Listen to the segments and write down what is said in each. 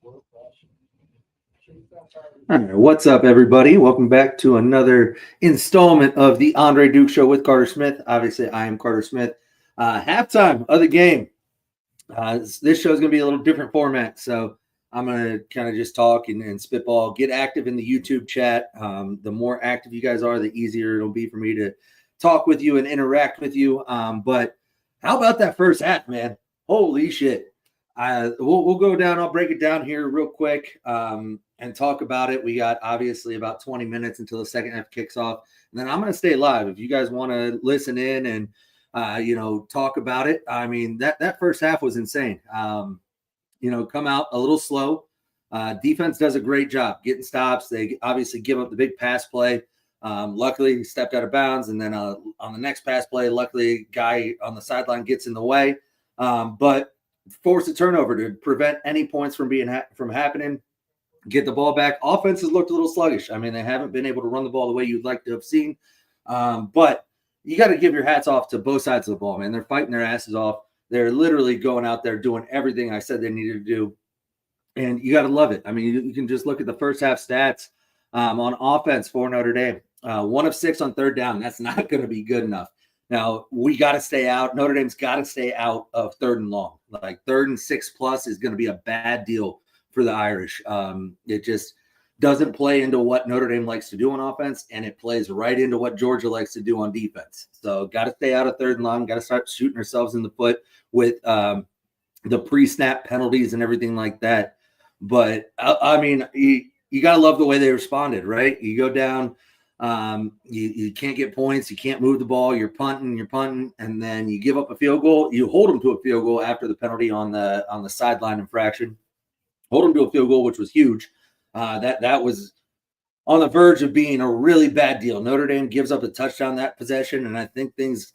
All right, what's up, everybody? Welcome back to another installment of the Andre Duke Show with Carter Smith. Obviously, I am Carter Smith. Halftime of the game. This show is going to be a little different format, so I'm going to kind of just talk and spitball. Get active in the YouTube chat. The more active you guys are, the easier it'll be for me to talk with you and interact with you. But how about that first half, man? Holy shit. We'll go down. I'll break it down here real quick and talk about it. We got obviously about 20 minutes until the second half kicks off. And then I'm going to stay live. If you guys want to listen in and, talk about it. I mean, that first half was insane. Come out a little slow. Defense does a great job getting stops. They obviously give up the big pass play. Luckily, he stepped out of bounds. And then on the next pass play, luckily, a guy on the sideline gets in the way. But force a turnover to prevent any points from from happening. Get the ball back. Offense has looked a little sluggish. I mean, they haven't been able to run the ball the way you'd like to have seen. But you got to give your hats off to both sides of the ball, man. They're fighting their asses off. They're literally going out there doing everything I said they needed to do. And you got to love it. I mean, you can just look at the first half stats on offense for Notre Dame. 1 of 6 on third down. That's not going to be good enough. Now, we got to stay out. Notre Dame's got to stay out of 3rd and long. Like 3rd and 6+ is going to be a bad deal for the Irish. It just doesn't play into what Notre Dame likes to do on offense, and it plays right into what Georgia likes to do on defense. So got to stay out of 3rd and long. Got to start shooting ourselves in the foot with the pre-snap penalties and everything like that. But, I mean, you got to love the way they responded, right? You go down – you can't get points. You can't move the ball. You're punting, and then you give up a field goal. You hold them to a field goal after the penalty on the sideline infraction. Hold them to a field goal, which was huge. That was on the verge of being a really bad deal. Notre Dame gives up a touchdown that possession, and I think things,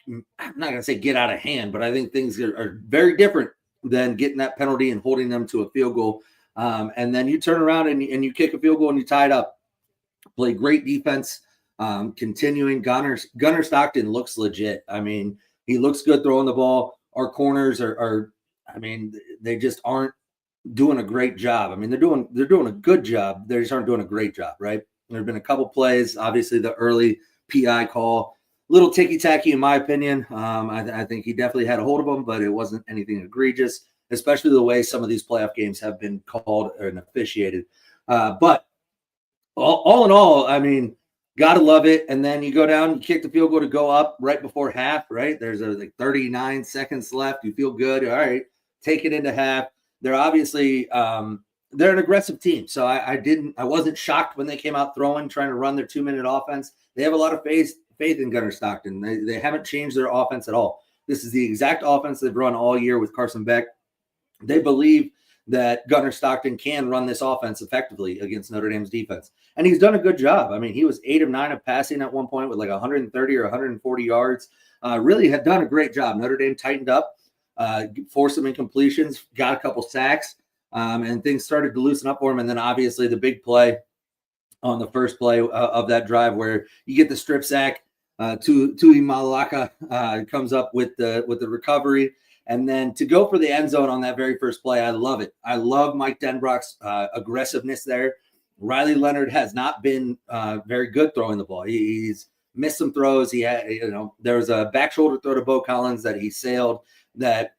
I'm not going to say get out of hand, but I think things are very different than getting that penalty and holding them to a field goal. And then you turn around and you kick a field goal and you tie it up. Play great defense, continuing. Gunnar Stockton looks legit. I mean, he looks good throwing the ball. Our corners are I mean, they just aren't doing a great job. I mean, they're doing a good job. They just aren't doing a great job, right? There have been a couple plays. Obviously, the early PI call, a little ticky-tacky in my opinion. I think he definitely had a hold of them, but it wasn't anything egregious, especially the way some of these playoff games have been called and officiated. But all in all, I mean, got to love it. And then you go down, you kick the field goal to go up right before half, right? There's like 39 seconds left. You feel good. All right, take it into half. They're obviously they're an aggressive team. So I wasn't shocked when they came out trying to run their 2-minute offense. They have a lot of faith in Gunnar Stockton. They haven't changed their offense at all. This is the exact offense they've run all year with Carson Beck. They believe that Gunnar Stockton can run this offense effectively against Notre Dame's defense. And he's done a good job. I mean, he was 8 of 9 of passing at one point with like 130 or 140 yards. Really had done a great job. Notre Dame tightened up, forced some incompletions, got a couple sacks, and things started to loosen up for him. And then obviously the big play on the first play of that drive where you get the strip sack, Tui Malaka comes up with the recovery. And then to go for the end zone on that very first play, I love it. I love Mike Denbrock's aggressiveness there. Riley Leonard has not been very good throwing the ball. He's missed some throws. He had, there was a back shoulder throw to Bo Collins that he sailed that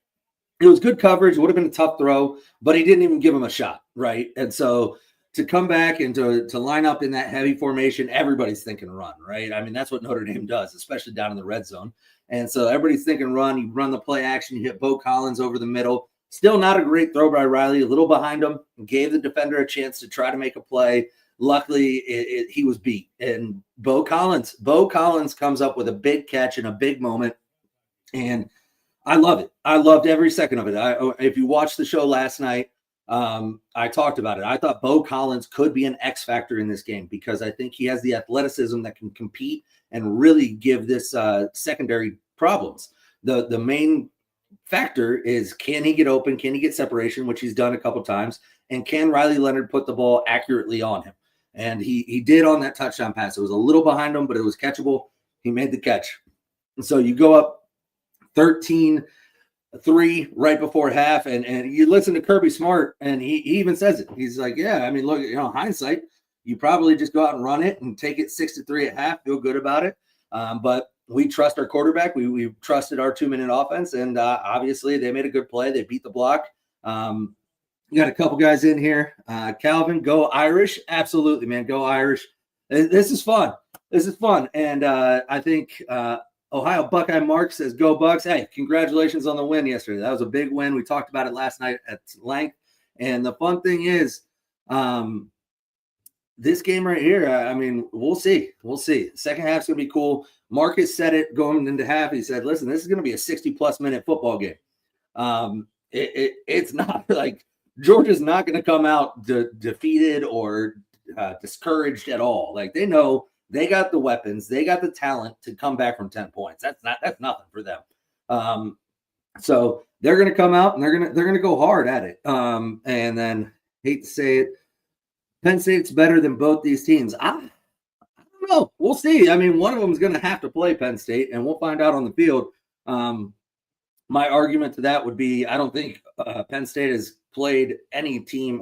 it was good coverage. It would have been a tough throw, but he didn't even give him a shot, right? And so to come back and to line up in that heavy formation, everybody's thinking run, right? I mean, that's what Notre Dame does, especially down in the red zone. And so everybody's thinking run. You run the play action. You hit Bo Collins over the middle. Still not a great throw by Riley. A little behind him. Gave the defender a chance to try to make a play. Luckily, he was beat. And Bo Collins comes up with a big catch in a big moment. And I love it. I loved every second of it. If you watched the show last night, I talked about it. I thought Bo Collins could be an X factor in this game because I think he has the athleticism that can compete and really give this secondary problems. The main factor is, can he get open? Can he get separation, which he's done a couple times? And can Riley Leonard put the ball accurately on him? And he did on that touchdown pass. It was a little behind him, but it was catchable. He made the catch. And so you go up 13 3 right before half. And you listen to Kirby Smart, and he even says it. He's like, yeah, I mean, look, hindsight, you probably just go out and run it and take it 6-3 at half, feel good about it. But we trust our quarterback. We trusted our 2-minute offense, and obviously they made a good play. They beat the block. You got a couple guys in here. Calvin, go Irish. Absolutely, man. Go Irish. This is fun. This is fun. And I think Ohio Buckeye Mark says, go Bucks. Hey, congratulations on the win yesterday. That was a big win. We talked about it last night at length. And the fun thing is, this game right here, I mean, we'll see. We'll see. Second half's going to be cool. Marcus said it going into half. He said, listen, this is going to be a 60-plus minute football game. It's not like Georgia's not going to come out defeated or discouraged at all. Like, they know they got the weapons, they got the talent to come back from 10 points. That's nothing for them. So they're going to come out and they're going to go hard at it. And then, hate to say it, Penn State's better than both these teams. I don't know. We'll see. I mean, one of them is going to have to play Penn State, and we'll find out on the field. My argument to that would be, I don't think Penn State has played any team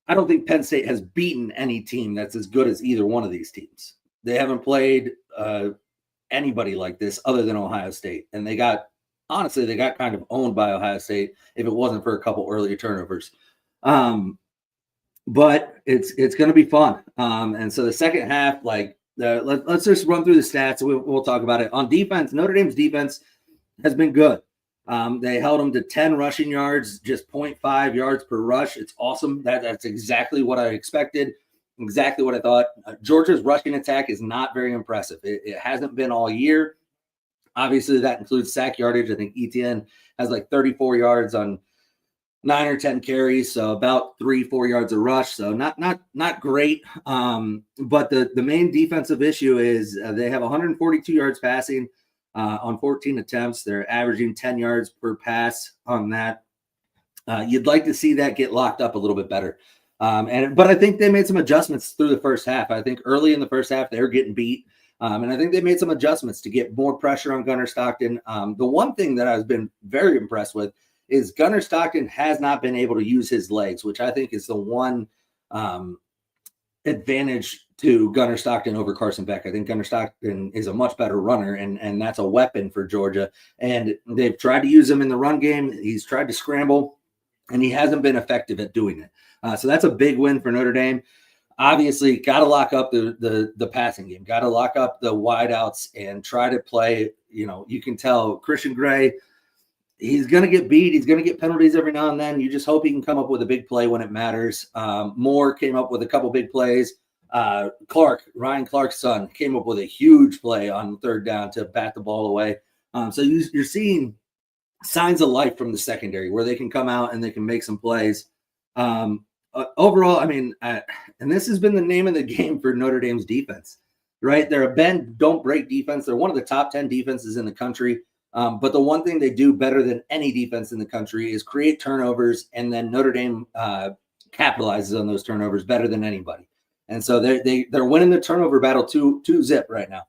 I don't think Penn State has beaten any team that's as good as either one of these teams. They haven't played anybody like this other than Ohio State. And they got kind of owned by Ohio State if it wasn't for a couple early turnovers. But it's going to be fun. And so the second half, let's just run through the stats. We'll talk about it. On defense, Notre Dame's defense has been good. They held them to 10 rushing yards, just 0.5 yards per rush. It's awesome. That's exactly what I expected, exactly what I thought. Georgia's rushing attack is not very impressive. It hasn't been all year. Obviously, that includes sack yardage. I think Etienne has like 34 yards on 9 or 10 carries, so about 3-4 yards a rush. So not great. But the main defensive issue is they have 142 yards passing. On 14 attempts. They're averaging 10 yards per pass on that. You'd like to see that get locked up a little bit better. But I think they made some adjustments through the first half. I think early in the first half, they were getting beat. And I think they made some adjustments to get more pressure on Gunnar Stockton. The one thing that I've been very impressed with is Gunnar Stockton has not been able to use his legs, which I think is the one advantage to Gunnar Stockton over Carson Beck. I think Gunnar Stockton is a much better runner, and that's a weapon for Georgia. And they've tried to use him in the run game. He's tried to scramble, and he hasn't been effective at doing it. So that's a big win for Notre Dame. Obviously, got to lock up the passing game, got to lock up the wideouts and try to play. You can tell Christian Gray, he's going to get beat. He's going to get penalties every now and then. You just hope he can come up with a big play when it matters. Moore came up with a couple big plays. Ryan Clark's son, came up with a huge play on third down to bat the ball away. So you're seeing signs of life from the secondary where they can come out and they can make some plays. Overall, I mean, and this has been the name of the game for Notre Dame's defense, right? They're a bend, don't break defense. They're one of the top 10 defenses in the country. But the one thing they do better than any defense in the country is create turnovers, and then Notre Dame capitalizes on those turnovers better than anybody. And so they're winning the turnover battle 2-0 right now.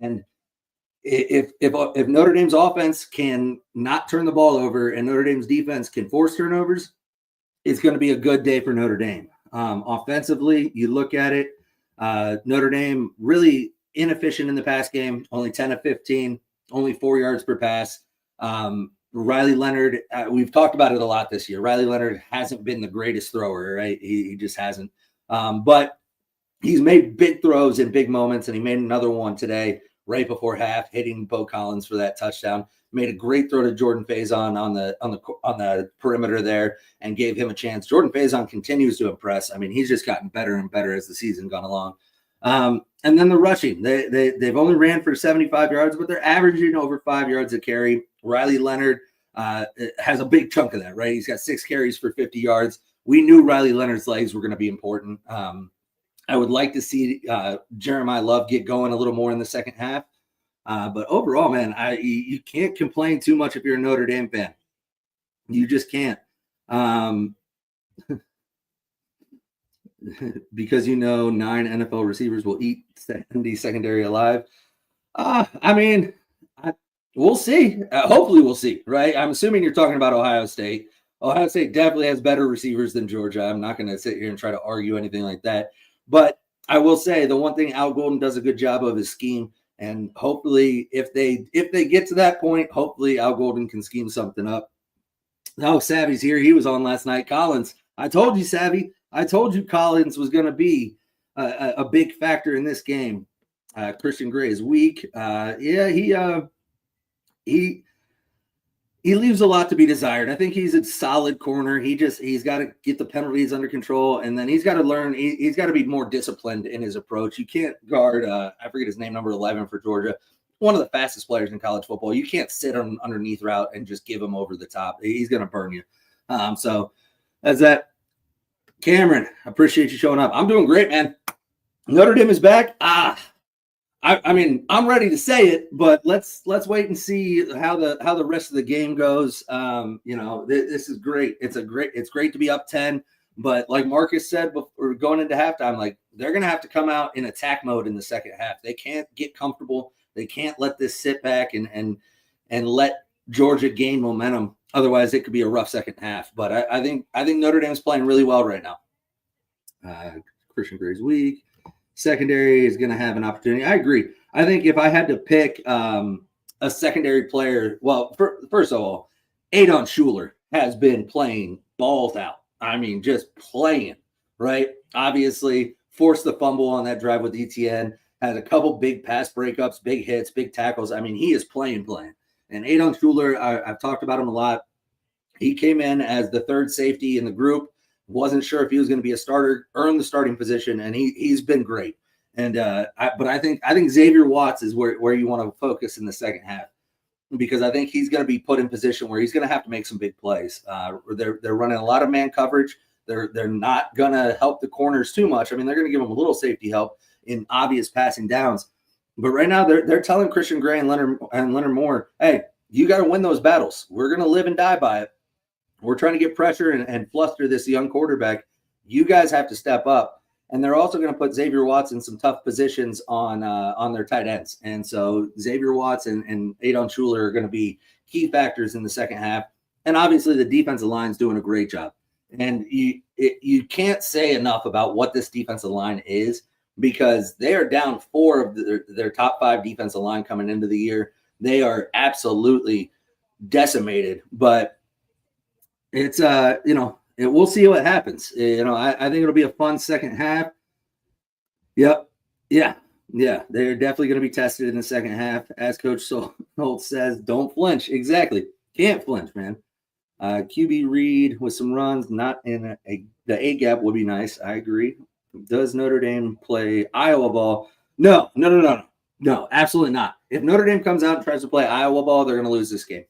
And if Notre Dame's offense can not turn the ball over and Notre Dame's defense can force turnovers, it's going to be a good day for Notre Dame. Offensively, you look at it, Notre Dame really inefficient in the pass game, only 10 of 15, only 4 yards per pass. Riley Leonard, we've talked about it a lot this year. Riley Leonard hasn't been the greatest thrower, right? He just hasn't. But he's made big throws in big moments, and he made another one today right before half, hitting Bo Collins for that touchdown. Made a great throw to Jordan Faison on the perimeter there and gave him a chance. Jordan Faison continues to impress. I mean, he's just gotten better and better as the season gone along. And then the rushing, they've only ran for 75 yards, but they're averaging over 5 yards a carry. Riley Leonard has a big chunk of that, right? He's got 6 carries for 50 yards. We knew Riley Leonard's legs were going to be important. I would like to see Jeremiah Love get going a little more in the second half. But overall, man, you can't complain too much if you're a Notre Dame fan. You just can't. Because 9 NFL receivers will eat the secondary alive. We'll see. Hopefully we'll see, right? I'm assuming you're talking about Ohio State. Ohio State definitely has better receivers than Georgia. I'm not going to sit here and try to argue anything like that. But I will say the one thing Al Golden does a good job of is scheme. And hopefully if they get to that point, hopefully Al Golden can scheme something up. Oh, Savvy's here. He was on last night. Collins. I told you, Savvy. I told you Collins was going to be a big factor in this game. Christian Gray is weak. He leaves a lot to be desired. I think he's a solid corner. He's got to get the penalties under control, and then he's got to learn. He's got to be more disciplined in his approach. You can't guard. I forget his name, number 11 for Georgia. One of the fastest players in college football. You can't sit on underneath route and just give him over the top. He's going to burn you. So that's that. Cameron, I appreciate you showing up. I'm doing great, man. Notre Dame is back. I mean, I'm ready to say it, but let's wait and see how the rest of the game goes. This is great. It's great to be up 10, but like Marcus said before going into halftime, like they're going to have to come out in attack mode in the second half. They can't get comfortable. They can't let this sit back and let Georgia gain momentum. Otherwise, it could be a rough second half. But I think Notre Dame is playing really well right now. Christian Gray's weak. Secondary is going to have an opportunity. I agree. I think if I had to pick a secondary player, well, first of all, Adon Schuler has been playing balls out. I mean, just playing, right? Obviously, forced the fumble on that drive with ETN, had a couple big pass breakups, big hits, big tackles. I mean, he is playing. And Adon Schuler, I've talked about him a lot. He came in as the third safety in the group. Wasn't sure if he was going to be a starter, earned the starting position, and he's been great. And but I think Xavier Watts is where you want to focus in the second half, because I think he's going to be put in position where he's going to have to make some big plays. They're running a lot of man coverage. They're not going to help the corners too much. I mean, they're going to give them a little safety help in obvious passing downs. But right now they're telling Christian Gray and Leonard Moore, hey, you got to win those battles. We're going to live and die by it. We're trying to get pressure and fluster this young quarterback. You guys have to step up. And they're also going to put Xavier Watts in some tough positions on their tight ends. And so Xavier Watts and Adon Schuler are going to be key factors in the second half. And obviously the defensive line is doing a great job. And you can't say enough about what this defensive line is, because they are down 4 of their top 5 defensive line coming into the year. They are absolutely decimated, but it's we'll see what happens. I think it'll be a fun second half. Yep. Yeah. They're definitely going to be tested in the second half. As Coach Holt says, don't flinch. Exactly. Can't flinch, man. QB Reed with some runs, not in the A gap would be nice. I agree. Does Notre Dame play Iowa ball? No, absolutely not. If Notre Dame comes out and tries to play Iowa ball, they're going to lose this game.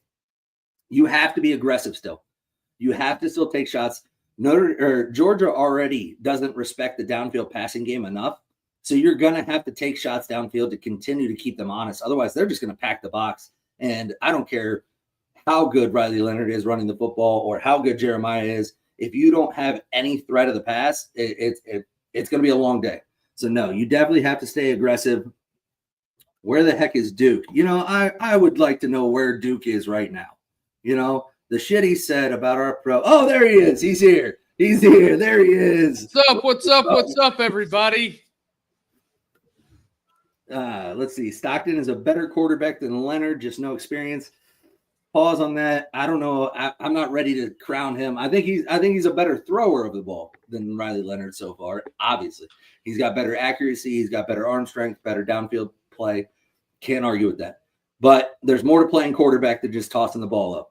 You have to be aggressive still. You have to still take shots. Georgia already doesn't respect the downfield passing game enough. So you're going to have to take shots downfield to continue to keep them honest. Otherwise, they're just going to pack the box. And I don't care how good Riley Leonard is running the football or how good Jeremiah is. If you don't have any threat of the pass, it's going to be a long day. So, no, you definitely have to stay aggressive. Where the heck is Duke? I would like to know where Duke is right now. The shit he said about our pro. Oh, there he is. He's here. There he is. What's up, everybody? Let's see. Stockton is a better quarterback than Leonard, just no experience. Pause on that. I don't know. I'm not ready to crown him. I think he's a better thrower of the ball than Riley Leonard so far. Obviously, he's got better accuracy. He's got better arm strength, better downfield play. Can't argue with that. But there's more to playing quarterback than just tossing the ball up.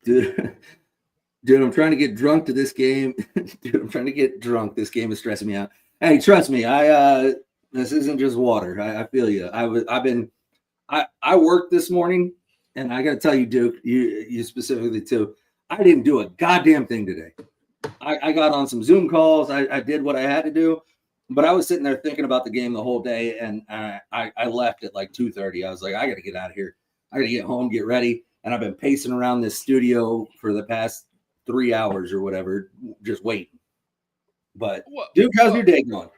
Dude, I'm trying to get drunk to this game. This game is stressing me out. Hey, trust me, this isn't just water. I feel you. I worked this morning, and I got to tell you, Duke, you specifically too, I didn't do a goddamn thing today. I got on some Zoom calls. I did what I had to do, but I was sitting there thinking about the game the whole day, and I left at like 2:30. I was like, I got to get out of here. I got to get home, get ready. And I've been pacing around this studio for the past 3 hours or whatever, just waiting. But, Duke, how's your day going?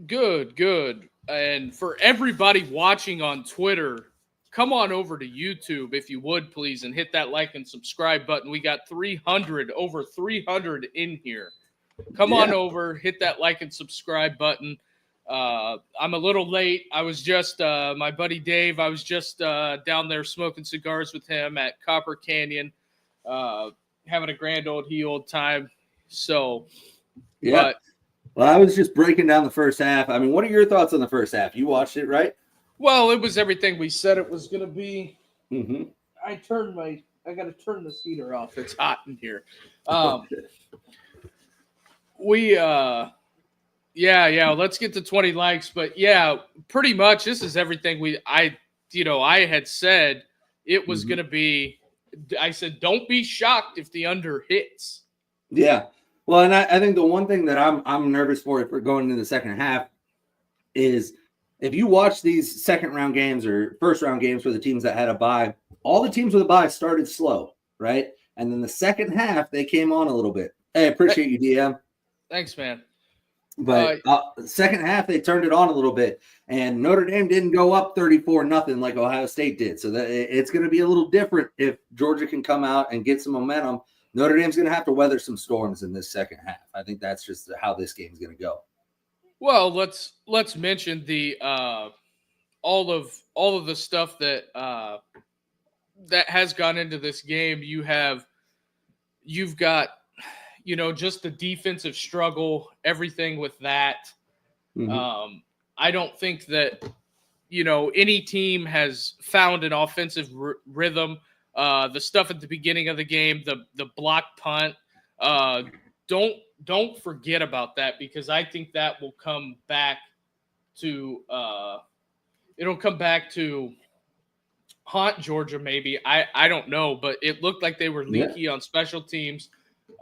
Good. And for everybody watching on Twitter, come on over to YouTube if you would, please, and hit that like and subscribe button. We got over 300 in here. Come on over, hit that like and subscribe button. I'm a little late. I was just my buddy Dave. I was just down there smoking cigars with him at Copper Canyon, having a grand old time. So, yeah. But, well, I was just breaking down the first half. I mean, what are your thoughts on the first half? You watched it, right? Well, it was everything we said it was going to be. Mm-hmm. I got to turn the heater off. It's hot in here. Let's get to 20 likes. But yeah, pretty much this is everything I had said it was going to be. I said, don't be shocked if the under hits. Yeah. Well, and I think the one thing that I'm nervous for going into the second half is if you watch these second round games or first round games for the teams that had a bye, all the teams with a bye started slow, right? And then the second half, they came on a little bit. Hey, appreciate you, DM. Thanks, man. But second half, they turned it on a little bit. And Notre Dame didn't go up 34-0 like Ohio State did. So it's going to be a little different if Georgia can come out and get some momentum. Notre Dame's going to have to weather some storms in this second half. I think that's just how this game's going to go. Well, let's mention the all of the stuff that that has gone into this game. You've got just the defensive struggle, everything with that. Mm-hmm. I don't think that any team has found an offensive rhythm. The stuff at the beginning of the game, the block punt, don't forget about that, because I think that will come back to it'll come back to haunt Georgia maybe. I don't know, but it looked like they were leaky on special teams.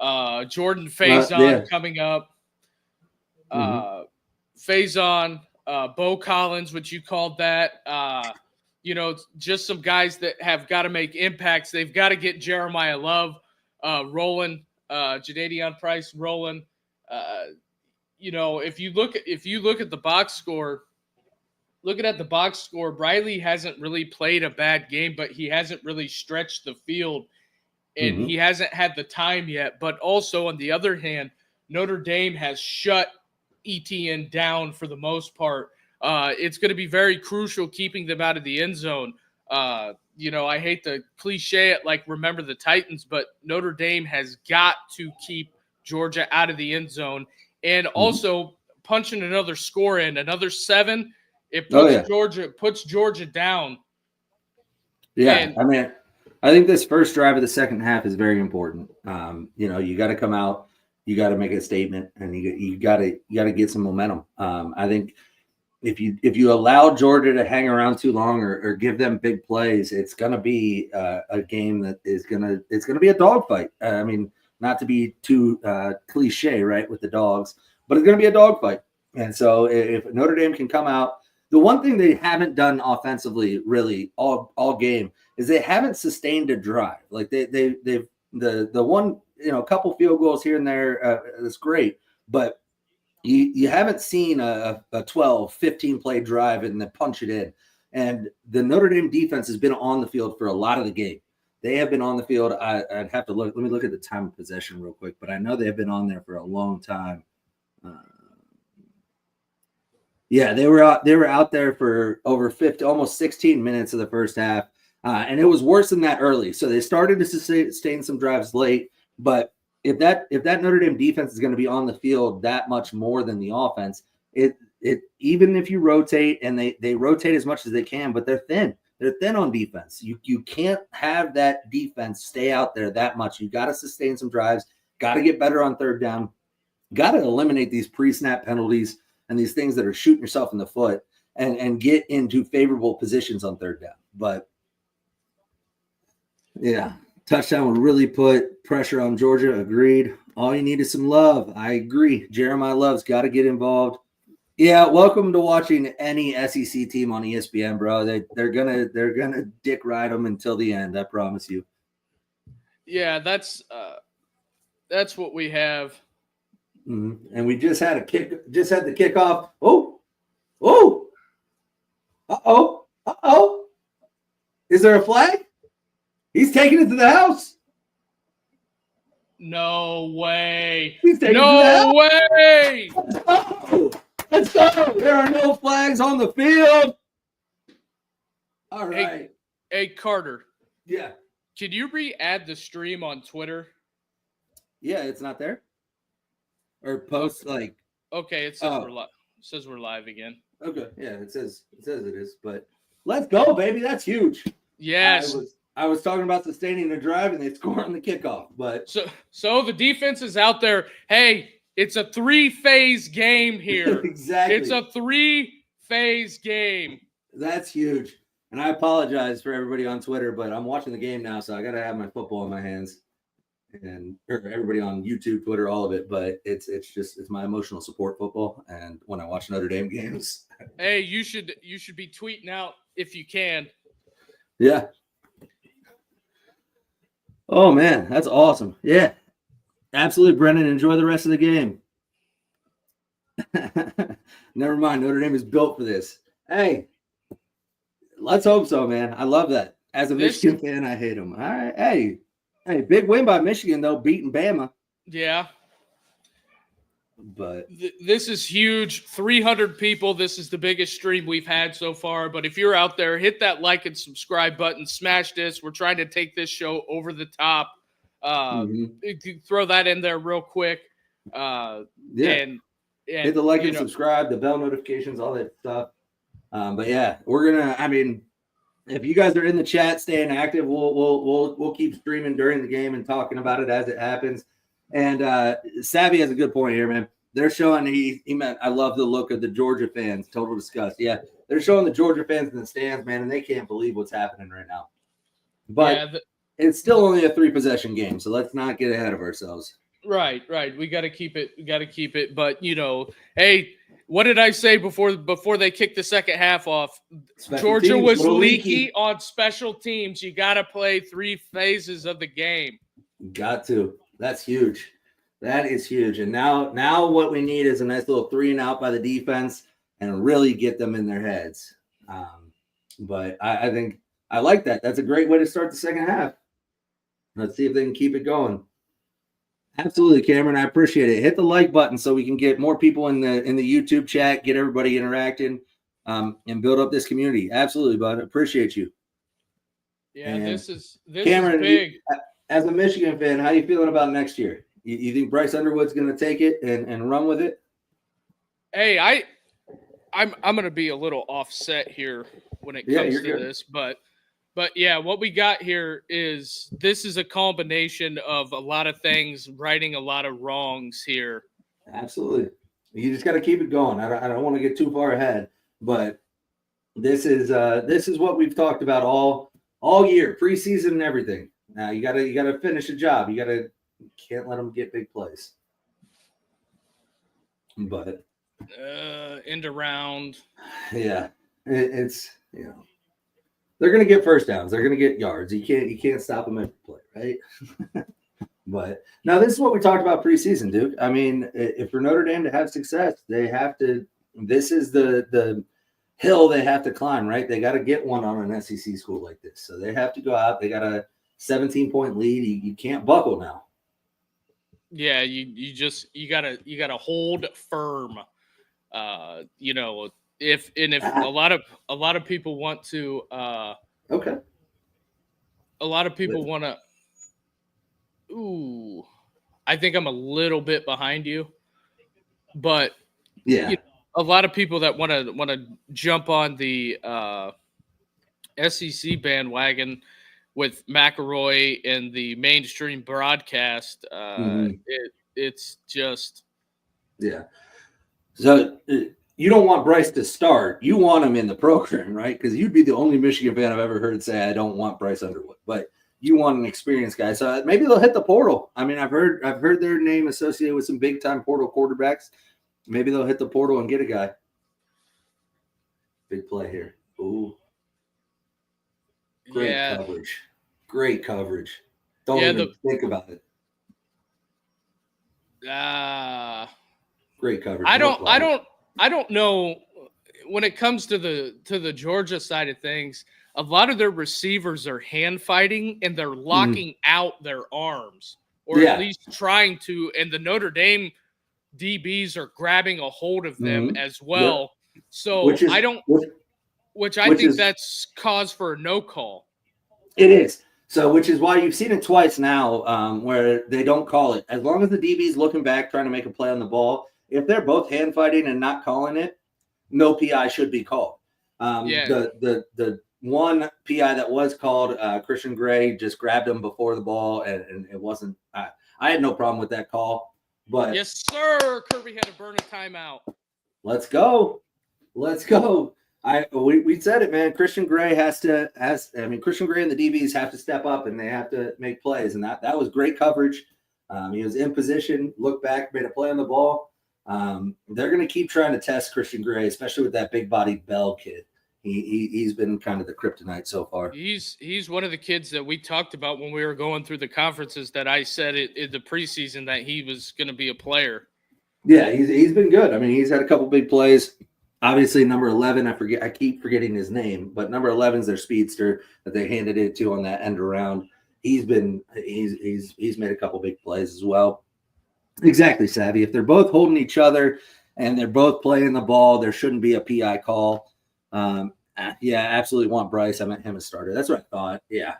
Jordan Faison coming up. Faison, Bo Collins, what you called that. Just some guys that have got to make impacts. They've got to get Jeremiah Love rolling, Jadadian Price rolling. If you look at the box score, looking at the box score, Briley hasn't really played a bad game, but he hasn't really stretched the field, and he hasn't had the time yet. But also, on the other hand, Notre Dame has shut ETN down for the most part. It's going to be very crucial keeping them out of the end zone. I hate to cliche it like remember the Titans, but Notre Dame has got to keep Georgia out of the end zone, and also punching another score in, another 7. It puts Georgia down. Yeah, I think this first drive of the second half is very important. You got to come out, you got to make a statement, and you got to get some momentum. I think if you allow Georgia to hang around too long or give them big plays, it's going to be a game that it's going to be a dogfight. Not to be too cliche, right, with the dogs, but it's going to be a dogfight. And so if Notre Dame can come out, the one thing they haven't done offensively really all game is they haven't sustained a drive. Like they've the one, a couple field goals here and there, that's great, but you haven't seen a 12, 15 play drive and then punch it in. And the Notre Dame defense has been on the field for a lot of the game. They have been on the field. I'd have to look. Let me look at the time of possession real quick, but I know they have been on there for a long time. They were out there for over 50, almost 16 minutes of the first half. And it was worse than that early. So they started to sustain some drives late, but if that Notre Dame defense is going to be on the field that much more than the offense, it even if you rotate, and they rotate as much as they can, but they're thin. They're thin on defense. You can't have that defense stay out there that much. You got to sustain some drives, got to get better on third down, got to eliminate these pre-snap penalties and these things that are shooting yourself in the foot, and get into favorable positions on third down. But yeah, touchdown would really put pressure on Georgia. Agreed. All you need is some love. I agree. Jeremiah Love's got to get involved. Yeah, welcome to watching any SEC team on ESPN, bro. They're gonna dick ride them until the end. I promise you. Yeah, that's what we have. Mm-hmm. And we just had the kickoff. Oh, Is there a flag? He's taking it to the house. No way. He's taking it to the house. No way. Let's go. Let's go. There are no flags on the field. All right. Hey, Carter. Yeah. Can you re-add the stream on Twitter? Yeah, it's not there. Or post like. Okay, it says we're live again. Okay, yeah, it says it is. But let's go, baby. That's huge. Yes. I was talking about sustaining the drive, and they score on the kickoff. But so the defense is out there. Hey, it's a 3-phase game here. Exactly. It's a 3-phase game. That's huge. And I apologize for everybody on Twitter, but I'm watching the game now, so I got to have my football in my hands. And everybody on YouTube, Twitter, all of it. But it's my emotional support football. And when I watch Notre Dame games, hey, you should be tweeting out if you can. Yeah. Oh man, that's awesome. Yeah, absolutely, Brendan. Enjoy the rest of the game. Never mind. Notre Dame is built for this. Hey, let's hope so, man. I love that. As a Michigan fan, I hate them. All right. Hey, big win by Michigan, though, beating Bama. Yeah. But this is huge. 300 people. This is the biggest stream we've had so far. But if you're out there, hit that like and subscribe button. Smash this. We're trying to take this show over the top. Throw that in there real quick. And hit the like and subscribe, the bell notifications, all that stuff. But yeah, we're gonna. I mean, if you guys are in the chat, staying active, we'll keep streaming during the game and talking about it as it happens. And Savvy has a good point here, man. They're showing he meant I love the look of the Georgia fans. Total disgust. Yeah, they're showing the Georgia fans in the stands, man, and they can't believe what's happening right now. But it's still only a 3-possession game, so let's not get ahead of ourselves. Right. We got to keep it. But hey, what did I say before they kicked the second half off? Georgia was leaky on special teams. You got to play 3 phases of the game. Got to. That's huge. That is huge. And now what we need is a nice little 3-and-out by the defense and really get them in their heads. But I think I like that. That's a great way to start the second half. Let's see if they can keep it going. Absolutely, Cameron. I appreciate it. Hit the like button so we can get more people in the YouTube chat, get everybody interacting, and build up this community. Absolutely, bud. Appreciate you. Yeah, and this is Cameron, big. As a Michigan fan, how are you feeling about next year? You think Bryce Underwood's going to take it and run with it? Hey, I'm going to be a little offset here when it comes to this, but yeah, what we got here is this is a combination of a lot of things, righting a lot of wrongs here. Absolutely. You just got to keep it going. I don't want to get too far ahead, but this is what we've talked about all year, preseason and everything. Now you gotta finish a job. You can't let them get big plays. But end around. Yeah, it's they're gonna get first downs. They're gonna get yards. You can't stop them every play, right? But now this is what we talked about preseason, Duke. I mean, if for Notre Dame to have success, they have to. This is the hill they have to climb, right? They got to get one on an SEC school like this. So they have to go out. They got a 17-point lead. You can't buckle now. Yeah, you gotta hold firm. If a lot of people want to okay. A lot of people want to. Ooh, I think I'm a little bit behind you, but yeah, a lot of people that want to jump on the SEC bandwagon with McElroy and the mainstream broadcast. It's just So you don't want Bryce to start. You want him in the program, right? Because you'd be the only Michigan fan I've ever heard say I don't want Bryce Underwood, but you want an experienced guy. So maybe they'll hit the portal. I mean, I've heard their name associated with some big time portal quarterbacks. Maybe they'll hit the portal and get a guy. Big play here. Ooh. Great coverage. Great coverage. Don't even think about it. Great coverage. I don't know. when it comes to the Georgia side of things, a lot of their receivers are hand fighting and they're locking out their arms, or at least trying to. And the Notre Dame DBs are grabbing a hold of them as well. Yep. So I think that's cause for a no call. It is. So, which is why you've seen it twice now, where they don't call it. As long as the DB's looking back, trying to make a play on the ball, if they're both hand fighting and not calling it, no PI should be called. The one PI that was called, Christian Gray just grabbed him before the ball, and it wasn't. I had no problem with that call. But yes, sir. Kirby had to burn a timeout. Let's go. We said it, man. Christian Gray Christian Gray and the DBs have to step up and they have to make plays. And that was great coverage. He was in position, looked back, made a play on the ball. They're going to keep trying to test Christian Gray, especially with that big-bodied Bell kid. He's been kind of the kryptonite so far. He's one of the kids that we talked about when we were going through the conferences that I said in the preseason that he was going to be a player. Yeah, he's been good. I mean, he's had a couple big plays. Obviously, number 11, I keep forgetting his name, but number 11 is their speedster that they handed it to on that end around. He's made a couple big plays as well. Exactly, Savvy. If they're both holding each other and they're both playing the ball, there shouldn't be a PI call. Absolutely want Bryce. I meant him as starter. That's what I thought. Yeah,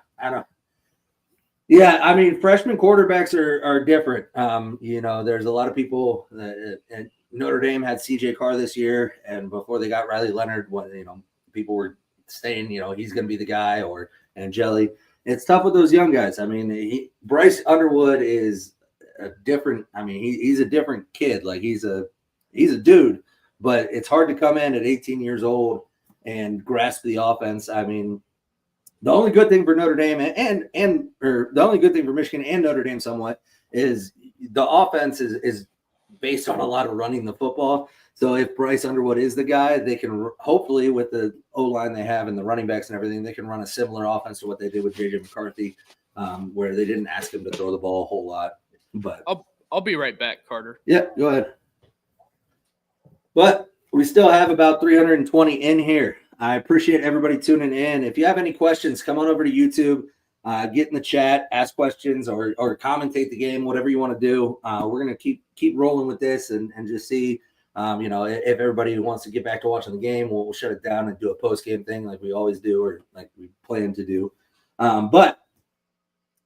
I mean, freshman quarterbacks are different. There's a lot of people and Notre Dame had CJ Carr this year, and before they got Riley Leonard, people were saying, he's going to be the guy, or Angeli. It's tough with those young guys. I mean, Bryce Underwood is a different. I mean, he's a different kid. Like he's a dude, but it's hard to come in at 18 years old and grasp the offense. I mean, the only good thing for Notre Dame or the only good thing for Michigan and Notre Dame somewhat is the offense is based on a lot of running the football. So if Bryce Underwood is the guy, they can hopefully, with the O-line they have and the running backs and everything, they can run a similar offense to what they did with J.J. McCarthy, where they didn't ask him to throw the ball a whole lot. But I'll be right back, Carter. Yeah, go ahead. But we still have about 320 in here. I appreciate everybody tuning in. If you have any questions, come on over to YouTube, get in the chat, ask questions, or commentate the game, whatever you want to do. We're going to keep rolling with this and just see, if everybody wants to get back to watching the game, we'll shut it down and do a post-game thing like we always do, or like we plan to do. But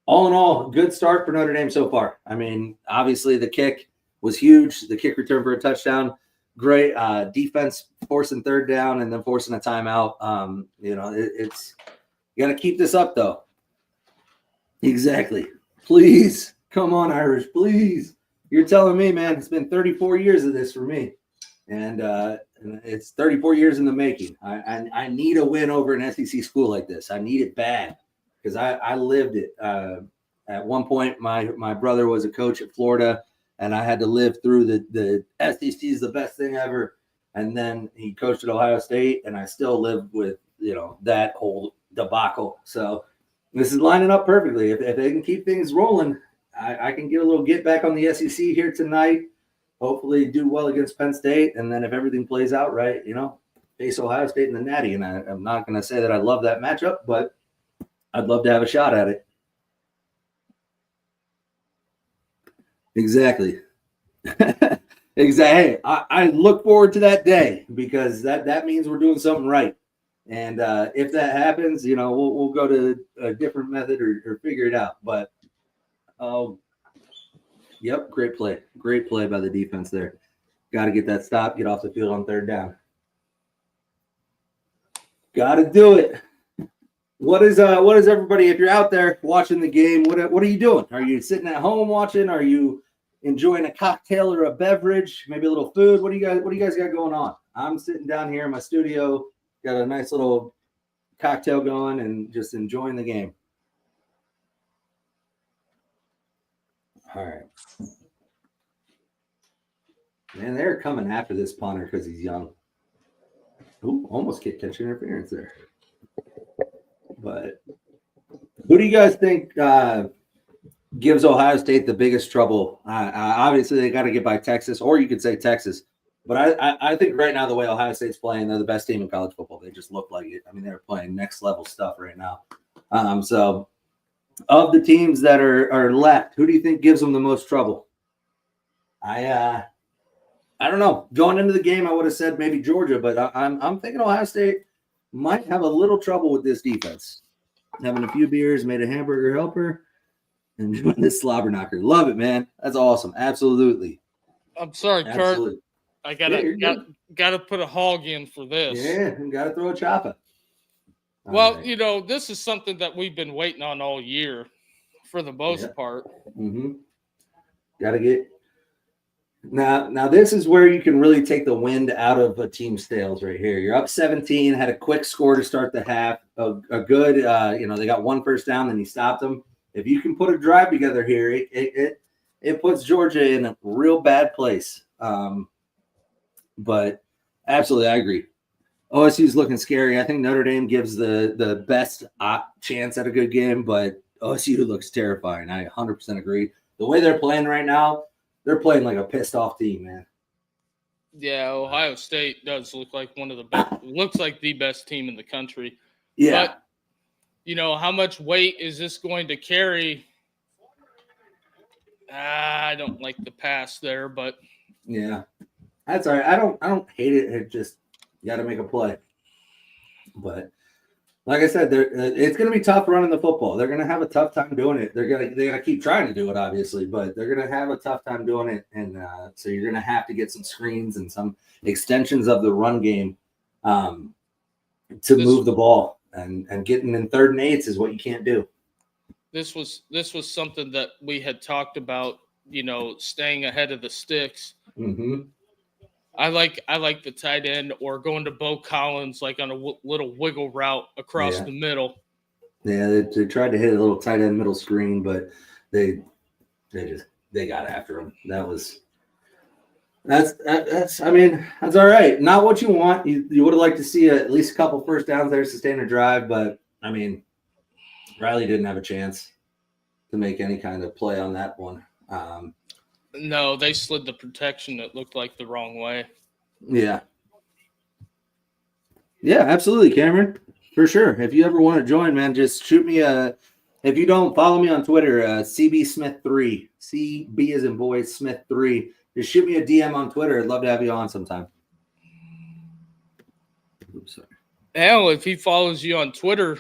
all in all, good start for Notre Dame so far. I mean, obviously the kick was huge. The kick return for a touchdown. Great defense forcing third down and then forcing a timeout. You got to keep this up, though. Exactly. Please. Come on, Irish. Please. You're telling me, man, it's been 34 years of this for me. And it's 34 years in the making. I need a win over an SEC school like this. I need it bad because I lived it. At one point, my brother was a coach at Florida, and I had to live through the SEC is the best thing ever. And then he coached at Ohio State, and I still live with, that whole debacle. So this is lining up perfectly. If they can keep things rolling, I can get a little get back on the SEC here tonight. Hopefully do well against Penn State. And then if everything plays out right, face Ohio State in the Natty. And I'm not going to say that I love that matchup, but I'd love to have a shot at it. Exactly. Exactly. Hey, I look forward to that day because that means we're doing something right. And if that happens, we'll go to a different method or figure it out. But, yep, great play. Great play by the defense there. Got to get that stop, get off the field on third down. Got to do it. What is everybody, if you're out there watching the game, what are you doing? Are you sitting at home watching? Are you enjoying a cocktail or a beverage, maybe a little food? What do you guys got going on? I'm sitting down here in my studio, got a nice little cocktail going and just enjoying the game. All right. Man, they're coming after this punter because he's young. Ooh, almost catch interference there. But who do you guys think gives Ohio State the biggest trouble? Obviously, they got to get by Texas, or you could say Texas. But I think right now the way Ohio State's playing, they're the best team in college football. They just look like it. I mean, they're playing next level stuff right now. So of the teams that are left, who do you think gives them the most trouble? I don't know. Going into the game, I would have said maybe Georgia, but I'm thinking Ohio State might have a little trouble with this defense. Having a few beers, made a hamburger helper, and doing this slobber knocker. Love it, man. That's awesome. Absolutely. I'm sorry, Kurt. I gotta put a hog in for this. Yeah, gotta throw a chopper. Well, right. This is something that we've been waiting on all year, for the most part. Mm-hmm. Gotta get now. This is where you can really take the wind out of a team's sails. Right here, you're up 17. Had a quick score to start the half. A good, they got one first down, then he stopped them. If you can put a drive together here, it puts Georgia in a real bad place. But absolutely, I agree. OSU's looking scary. I think Notre Dame gives the best chance at a good game, but OSU looks terrifying. I 100% agree. The way they're playing right now, they're playing like a pissed off team, man. Yeah, Ohio State does look like one of the best. Looks like the best team in the country. Yeah. But, how much weight is this going to carry? I don't like the pass there, but yeah, that's all right. I don't hate it. It just you got to make a play. But like I said, it's going to be tough running the football. They're going to have a tough time doing it. They got to keep trying to do it, obviously, but they're going to have a tough time doing it. And so you're going to have to get some screens and some extensions of the run game to move the ball. And getting in 3rd and 8s is what you can't do. This was something that we had talked about, staying ahead of the sticks. Mm-hmm. I like the tight end or going to Bo Collins like on a little wiggle route across the middle. Yeah, they tried to hit a little tight end middle screen, but they got after him. That's all right. Not what you want. You would have liked to see at least a couple first downs there to sustain a drive, but I mean, Riley didn't have a chance to make any kind of play on that one. No, they slid the protection that looked like the wrong way. Yeah. Yeah, absolutely, Cameron. For sure. If you ever want to join, man, just shoot me if you don't follow me on Twitter, CB Smith3. CB as in boy, Smith3. Just shoot me a DM on Twitter. I'd love to have you on sometime. Oops, sorry. Hell, if he follows you on Twitter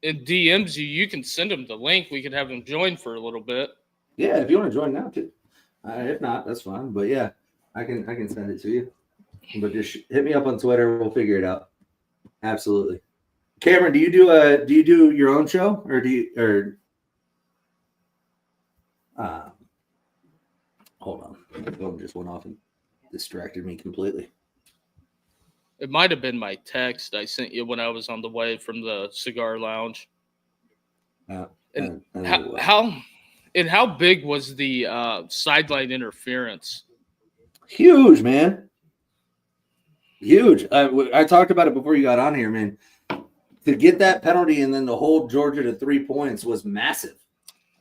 and DMs you, you can send him the link. We could have him join for a little bit. Yeah, if you want to join now too. If not, that's fine. But yeah, I can send it to you. But just hit me up on Twitter. We'll figure it out. Absolutely. Cameron, do you do your own show or hold on. My phone just went off and distracted me completely. It might have been my text I sent you when I was on the way from the cigar lounge. How big was the sideline interference? Huge, man. Huge. I talked about it before you got on here, man. To get that penalty and then to hold Georgia to 3 points was massive.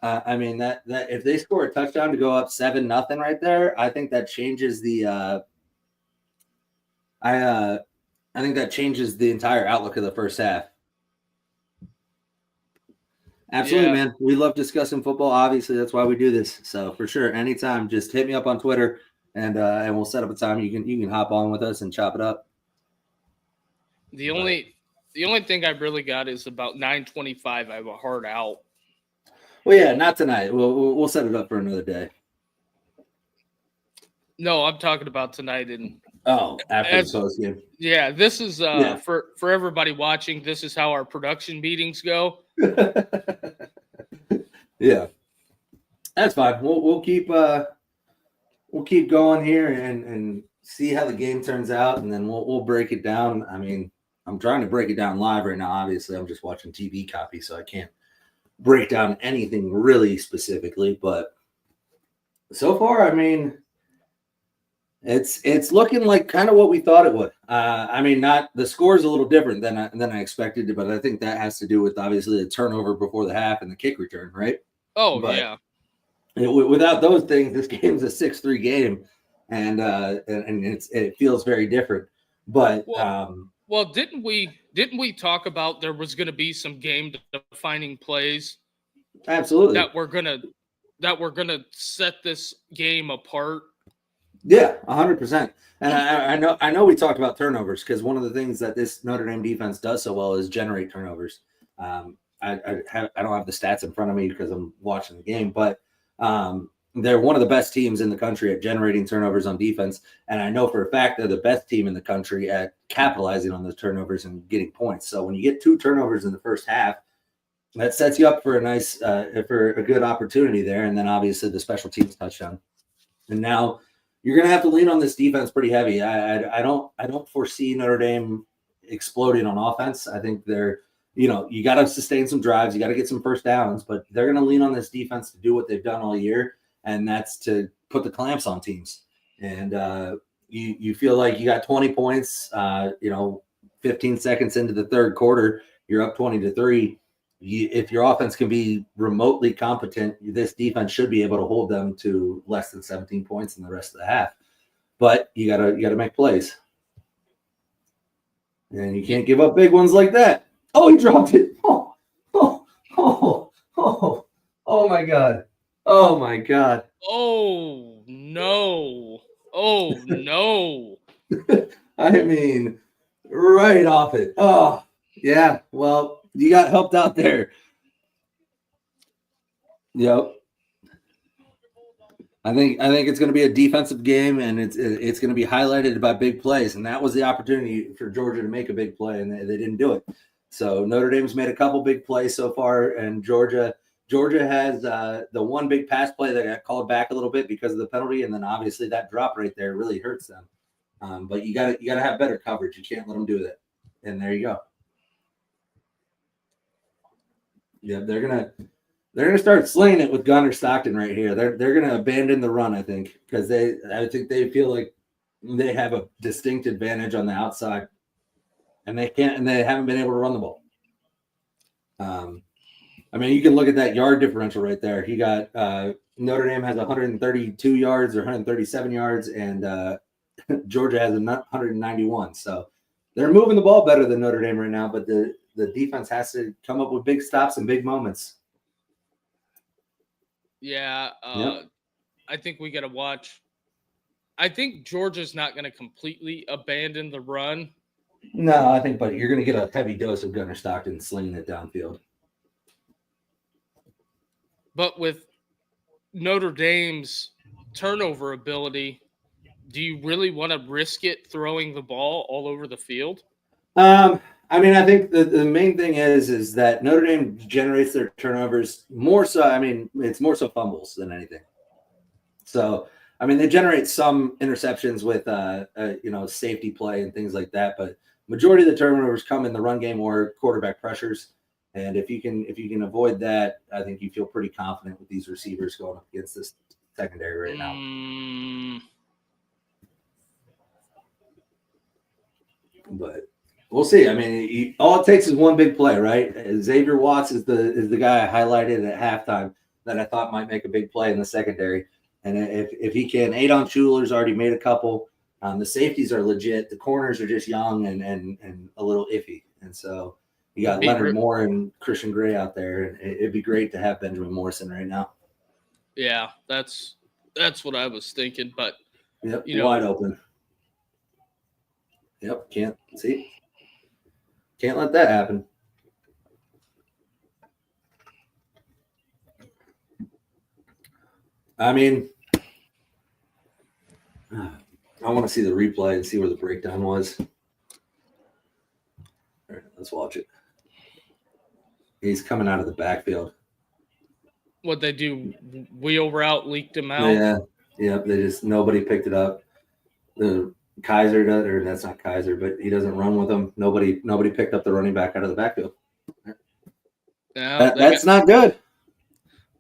I mean that if they score a touchdown to go up 7-0 right there, I think that changes the. I think that changes the entire outlook of the first half. Absolutely, man. We love discussing football. Obviously, that's why we do this. So for sure, anytime, just hit me up on Twitter, and we'll set up a time you can hop on with us and chop it up. The only thing I really got is about 9:25. I have a hard out. Well, yeah, not tonight. We'll set it up for another day. No, I'm talking about tonight and. After the post game. Yeah, this is for everybody watching. This is how our production meetings go. Yeah, that's fine. We'll keep going here and see how the game turns out, and then we'll break it down. I mean, I'm trying to break it down live right now. Obviously, I'm just watching TV copy, so I can't break down anything really specifically. But so far, I mean. It's looking like kind of what we thought it would. I mean, not the score is a little different than I expected, but I think that has to do with obviously the turnover before the half and the kick return, right? Oh, but, yeah. Without those things, this game's a 6-3 game, and it feels very different. But well, didn't we talk about there was going to be some game defining plays? Absolutely. That we're gonna set this game apart. Yeah, 100%. And I know we talked about turnovers because one of the things that this Notre Dame defense does so well is generate turnovers. I don't have the stats in front of me because I'm watching the game, but they're one of the best teams in the country at generating turnovers on defense. And I know for a fact they're the best team in the country at capitalizing on those turnovers and getting points. So when you get 2 turnovers in the first half, that sets you up for a good opportunity there. And then obviously the special teams touchdown. And now you're going to have to lean on this defense pretty heavy. I don't foresee Notre Dame exploding on offense. I think you got to sustain some drives. You got to get some first downs, but they're going to lean on this defense to do what they've done all year, and that's to put the clamps on teams. And you feel like you got 20 points, 15 seconds into the third quarter, you're up 20-3. If your offense can be remotely competent, this defense should be able to hold them to less than 17 points in the rest of the half. But you gotta make plays, and you can't give up big ones like that. Oh, he dropped it! Oh my god! Oh my god! Oh no! Oh no! I mean, right off it. Oh yeah. Well, you got helped out there. Yep. I think it's going to be a defensive game, and it's going to be highlighted by big plays, and that was the opportunity for Georgia to make a big play, and they didn't do it. So Notre Dame's made a couple big plays so far, and Georgia has the one big pass play that got called back a little bit because of the penalty, and then obviously that drop right there really hurts them. But you gotta have better coverage. You can't let them do that. And there you go. Yeah, they're gonna start slinging it with Gunner Stockton right here. They're gonna abandon the run, I think, because I think they feel like they have a distinct advantage on the outside, and they haven't been able to run the ball. I mean, you can look at that yard differential right there. He got Notre Dame has 132 yards or 137 yards, and Georgia has 191. So they're moving the ball better than Notre Dame right now, but the defense has to come up with big stops and big moments. Yeah, Yep. I think we got to watch. I think Georgia's not going to completely abandon the run. No, but you're going to get a heavy dose of Gunner Stockton slinging it downfield. But with Notre Dame's turnover ability, do you really want to risk it throwing the ball all over the field? I mean, I think the main thing is that Notre Dame generates their turnovers more so. I mean, it's more so fumbles than anything. So, I mean, they generate some interceptions with safety play and things like that, but majority of the turnovers come in the run game or quarterback pressures. And if you can avoid that, I think you feel pretty confident with these receivers going up against this secondary right now. But we'll see. I mean, all it takes is one big play, right? Xavier Watts is the guy I highlighted at halftime that I thought might make a big play in the secondary. And if he can, Adon Schuler's already made a couple. The safeties are legit. The corners are just young and a little iffy. And so you got Leonard Moore and Christian Gray out there. And it'd be great to have Benjamin Morrison right now. Yeah, that's what I was thinking. But yep, wide open. Yep, can't let that happen. I mean, I want to see the replay and see where the breakdown was. All right, let's watch it. He's coming out of the backfield. What they do, wheel route, leaked him out. Yeah. Nobody picked it up. The Kaiser does, or that's not Kaiser, but he doesn't run with them. Nobody picked up the running back out of the backfield. That's not good.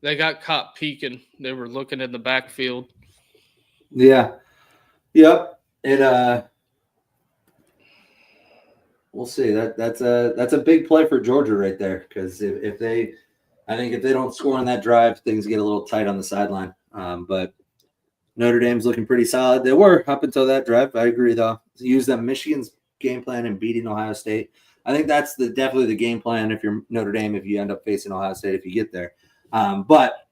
They got caught peeking. They were looking in the backfield. Yeah. Yep. We'll see. That's a big play for Georgia right there, because if they don't score on that drive, things get a little tight on the sideline. But Notre Dame's looking pretty solid. They were up until that drive. I agree, though. Use them Michigan's game plan in beating Ohio State. I think that's definitely the game plan if you're Notre Dame, if you end up facing Ohio State, if you get there. But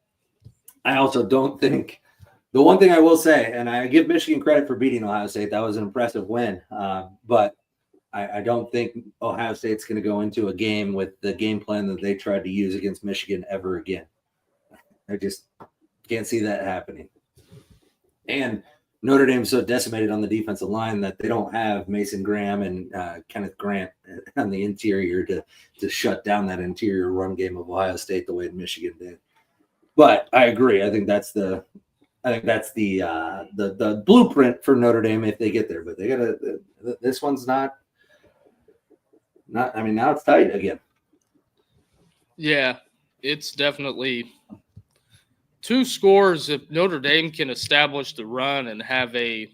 I also don't think – the one thing I will say, and I give Michigan credit for beating Ohio State. That was an impressive win. But I don't think Ohio State's going to go into a game with the game plan that they tried to use against Michigan ever again. I just can't see that happening. And Notre Dame's so decimated on the defensive line that they don't have Mason Graham and Kenneth Grant on the interior to shut down that interior run game of Ohio State the way Michigan did. But I agree. I think that's the blueprint for Notre Dame if they get there. But they gotta. This one's not. I mean, now it's tight again. Yeah, it's definitely 2 scores. If Notre Dame can establish the run and have a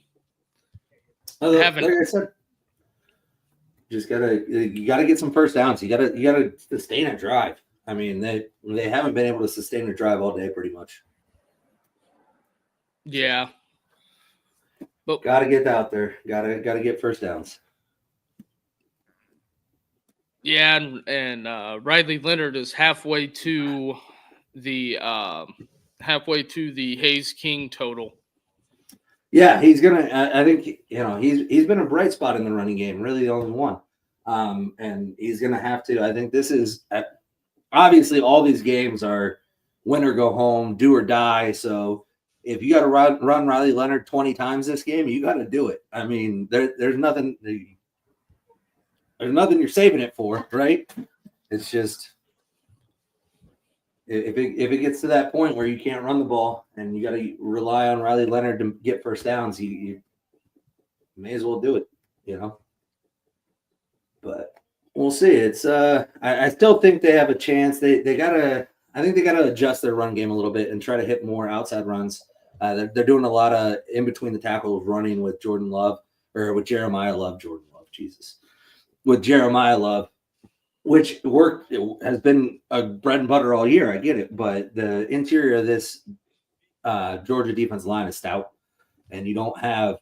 like I said, you gotta get some first downs. You gotta sustain a drive. I mean, they haven't been able to sustain a drive all day, pretty much. Yeah, but gotta get out there. Gotta get first downs. Yeah, and Riley Leonard is halfway to the Hayes King total. Yeah, he's gonna. I think he's been a bright spot in the running game. Really, the only one. And he's gonna have to. I think this is obviously all these games are win or go home, do or die. So if you got to run Riley Leonard 20 times this game, you got to do it. I mean, there's nothing. There's nothing you're saving it for, right? It's just if it gets to that point where you can't run the ball and you got to rely on Riley Leonard to get first downs, you may as well do it, But we'll see. It's I still think they have a chance. I think they gotta adjust their run game a little bit and try to hit more outside runs. They're doing a lot of in between the tackles running with Jeremiah Love. Jesus. With Jeremiah Love, which has been a bread and butter all year. I get it, but the interior of this Georgia defensive line is stout, and you don't have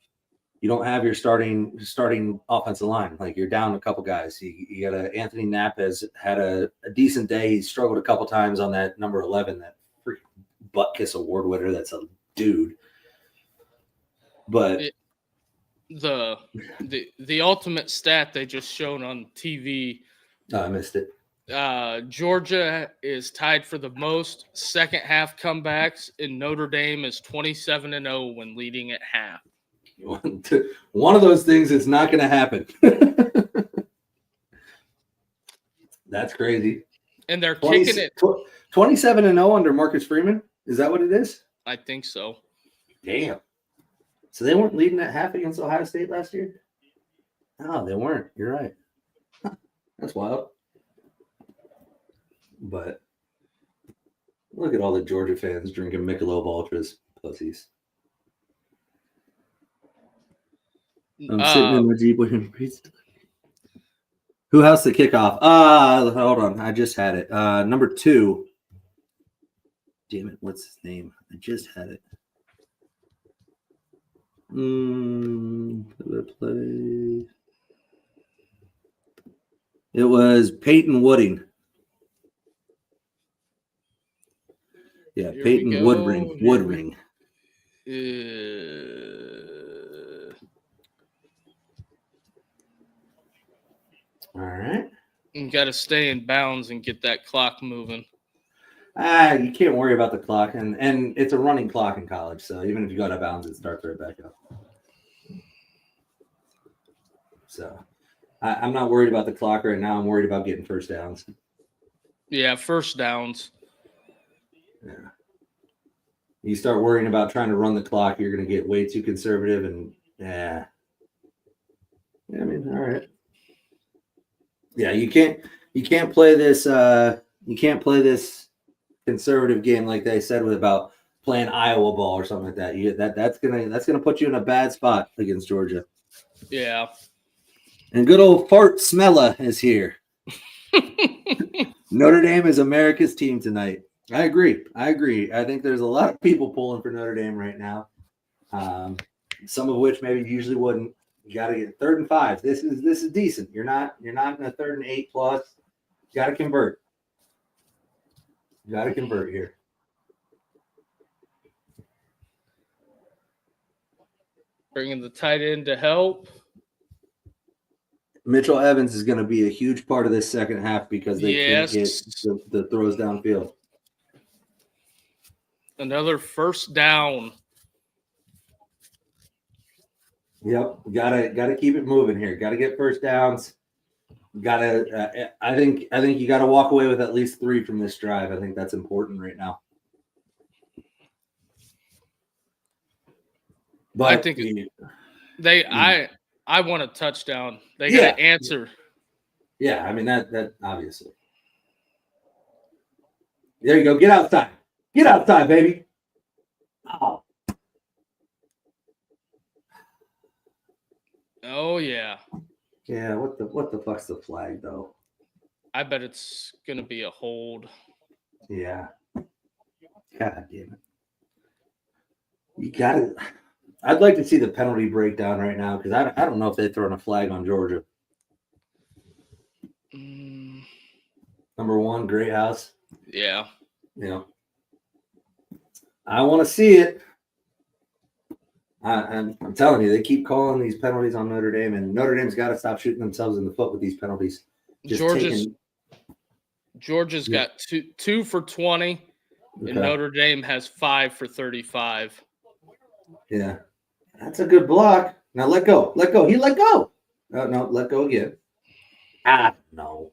your starting offensive line. Like, you're down a couple guys. You got Anthony Knapp has had a decent day. He's struggled a couple times on that number 11, that freaking butt kiss award winner. That's a dude, but. The ultimate stat they just showed on TV. I missed it. Georgia is tied for the most second half comebacks, and Notre Dame is 27-0 when leading at half. One of those things is not going to happen. That's crazy. And they're kicking it 27-0 under Marcus Freeman. Is that what it is? I think so. Damn. So they weren't leading at half against Ohio State last year? No, they weren't. You're right. That's wild. But look at all the Georgia fans drinking Michelob Ultras, pussies. I'm sitting in my Jeep waiting for pizza. Who has the kickoff? Hold on. I just had it. Number 2. Damn it. What's his name? I just had it. Play. It was Peyton Wooding. Yeah, Here Peyton Woodring. All right. You got to stay in bounds and get that clock moving. You can't worry about the clock, and it's a running clock in college, so even if you go out of bounds, it starts right back up. So I'm not worried about the clock right now. I'm worried about getting first downs. Yeah, first downs. Yeah. You start worrying about trying to run the clock, you're going to get way too conservative, and yeah, I mean, all right. Yeah, you can't play this. You can't play this conservative game like they said about playing Iowa ball or something like that. That's gonna put you in a bad spot against Georgia. Yeah. And good old Fart Smella is here. Notre Dame is America's team tonight. I agree. I think there's a lot of people pulling for Notre Dame right now. Some of which maybe usually wouldn't. You got to get 3rd and 5. This is decent. You're not in a 3rd and 8 plus. You got to convert. You got to convert here. Bringing the tight end to help. Mitchell Evans is going to be a huge part of this second half because they can't get the throws downfield. Another first down. Yep, gotta keep it moving here. Got to get first downs. I think you got to walk away with at least 3 from this drive. I think that's important right now. But I think I want a touchdown. They got to answer. Yeah, I mean that obviously. There you go. Get outside. Get outside, baby. Oh. Oh yeah. Yeah, what the fuck's the flag though? I bet it's gonna be a hold. Yeah. God damn it. You gotta. I'd like to see the penalty breakdown right now because I don't know if they've thrown a flag on Georgia. Number 1, Great House. Yeah. Yeah. I want to see it. I'm telling you, they keep calling these penalties on Notre Dame, and Notre Dame's got to stop shooting themselves in the foot with these penalties. Georgia's got two for 20, and Notre Dame has 5 for 35. Yeah, that's a good block. Now let go. Let go. He let go. No, let go again. No.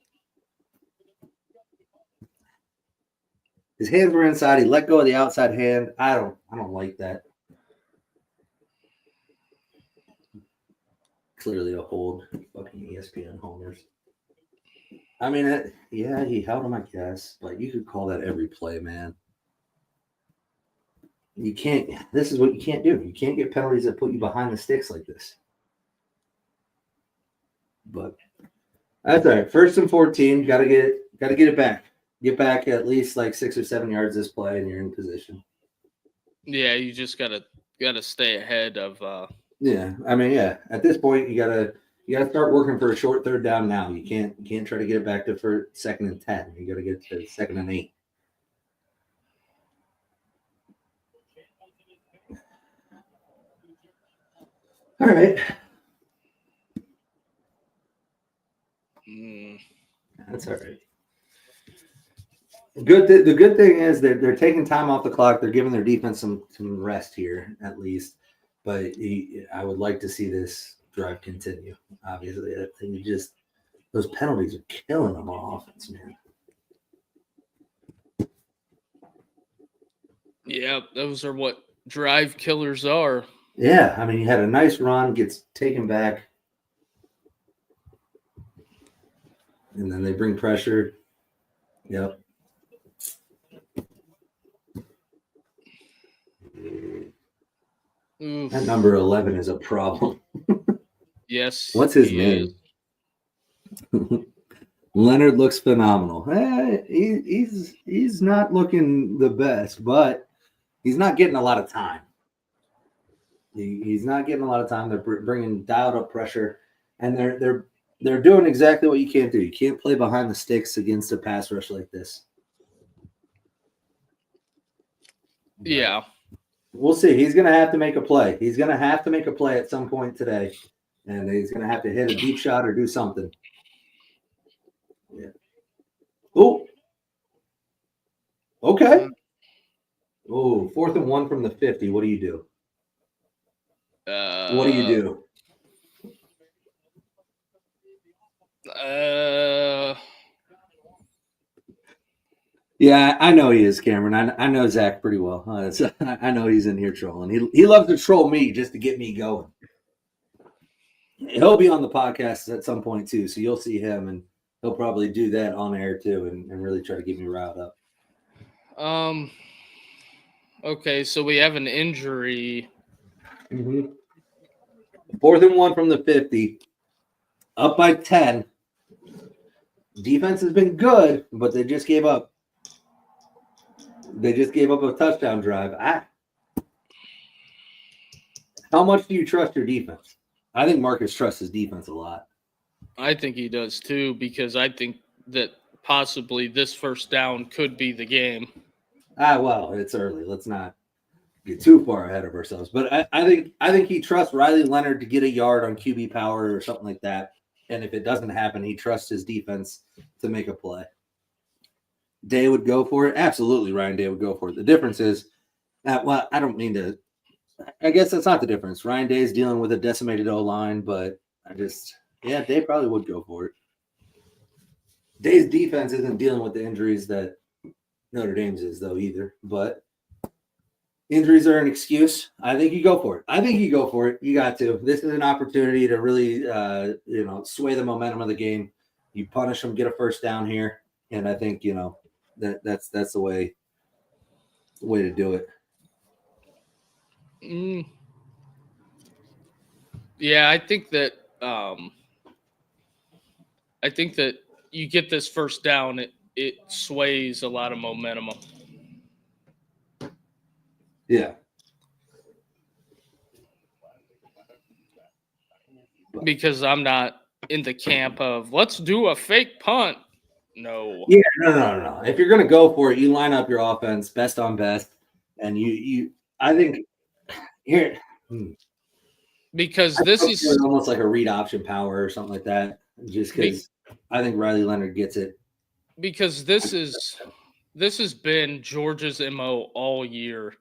His hands were inside. He let go of the outside hand. I don't like that. Clearly a hold. Fucking ESPN homers. I mean, yeah, he held him, I guess, but you could call that every play, man. You can't. This is what you can't do. You can't get penalties that put you behind the sticks like this. But that's all right. 1st and 14. Got to get it back. Get back at least like 6 or 7 yards this play, and you're in position. Yeah, you just gotta stay ahead of. Yeah, I mean, yeah. At this point, you gotta start working for a short 3rd down now. You can't try to get it back to 2nd and 10. You got to get to 2nd and 8. All right. That's all right. The good thing is they're taking time off the clock. They're giving their defense some rest here, at least. But I would like to see this drive continue. Obviously, I think those penalties are killing them on offense, man. Yeah, those are what drive killers are. Yeah, I mean, you had a nice run, gets taken back, and then they bring pressure. Yep. Oof. That number 11 is a problem. Yes. What's his name? Leonard looks phenomenal. He's not looking the best, but he's not getting a lot of time. He's not getting a lot of time. They're bringing dialed up pressure, and they're doing exactly what you can't do. You can't play behind the sticks against a pass rush like this. Yeah. We'll see. He's going to have to make a play. He's going to have to make a play at some point today, and he's going to have to hit a deep shot or do something. Yeah. Oh. Okay. Oh, 4th and 1 from the 50. What do you do? What do you do? Yeah, I know he is, Cameron. I know Zach pretty well. I know he's in here trolling. He loves to troll me just to get me going. He'll be on the podcast at some point too, so you'll see him, and he'll probably do that on air too, and really try to get me riled up. Okay, so we have an injury. 4th and 1 from the 50. Up by 10. Defense has been good, but they just gave up. They just gave up a touchdown drive. How much do you trust your defense? I think Marcus trusts his defense a lot. I think he does too, because I think that possibly this first down could be the game. Well, it's early. Let's not get too far ahead of ourselves. But I think he trusts Riley Leonard to get a yard on QB power or something like that. And if it doesn't happen, he trusts his defense to make a play. Day would go for it. Absolutely, Ryan Day would go for it. The difference is, well, I don't mean to. I guess that's not the difference. Ryan Day is dealing with a decimated O-line, but Day probably would go for it. Day's defense isn't dealing with the injuries that Notre Dame's is, though, either. But injuries are an excuse. I think you go for it. You got to. This is an opportunity to really, sway the momentum of the game. You punish them, get a first down here, and I think that's the way to do it. Yeah, I think that you get this first down, it sways a lot of momentum. Yeah. Because I'm not in the camp of let's do a fake punt. No. Yeah, no. If you're going to go for it, you line up your offense best on best, and I think here because this is almost like a read option power or something like that. Just because I think Riley Leonard gets it. Because this has been Georgia's MO all year.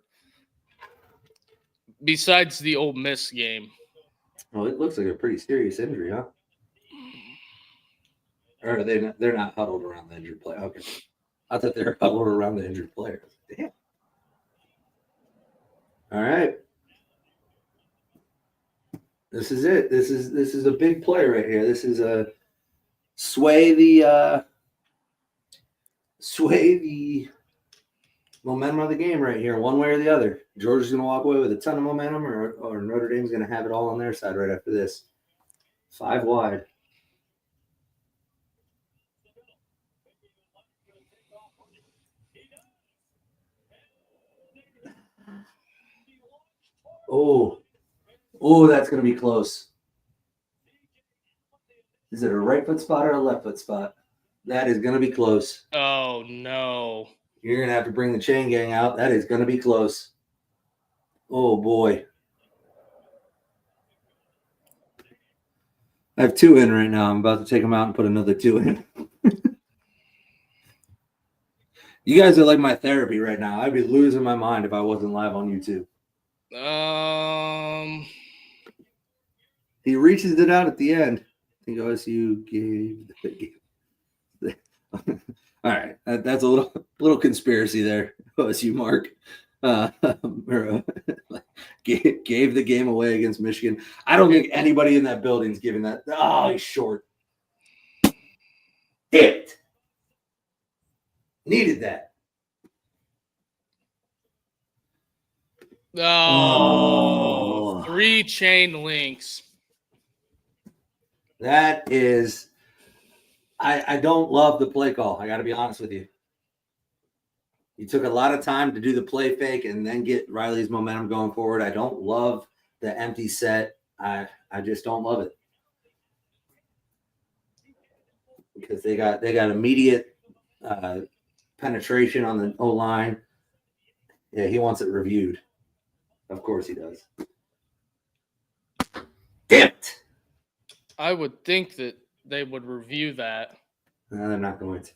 Besides the Ole Miss game. Well, it looks like a pretty serious injury, huh? Or are they're not huddled around the injured player. Okay. I thought they were huddled around the injured player. Damn. All right. This is it. This is a big play right here. This is a sway the momentum of the game right here, one way or the other. Georgia's going to walk away with a ton of momentum, or Notre Dame's going to have it all on their side right after this. 5 wide. Oh, that's going to be close. Is it a right foot spot or a left foot spot? That is going to be close. Oh, no. You're going to have to bring the chain gang out. That is going to be close. Oh, boy. I have 2 in right now. I'm about to take them out and put another 2 in. You guys are like my therapy right now. I'd be losing my mind if I wasn't live on YouTube. He reaches it out at the end. I think OSU gave the game. All right, that's a little conspiracy there, OSU Mark. Gave the game away against Michigan. I don't think anybody in that building is giving that. Oh, he's short. It needed that. Oh, 3 chain links. That is, I don't love the play call. I got to be honest with you. You took a lot of time to do the play fake and then get Riley's momentum going forward. I don't love the empty set. I just don't love it. Because they got immediate penetration on the O-line. Yeah, he wants it reviewed. Of course he does. Damn it. I would think that they would review that. No, they're not going to.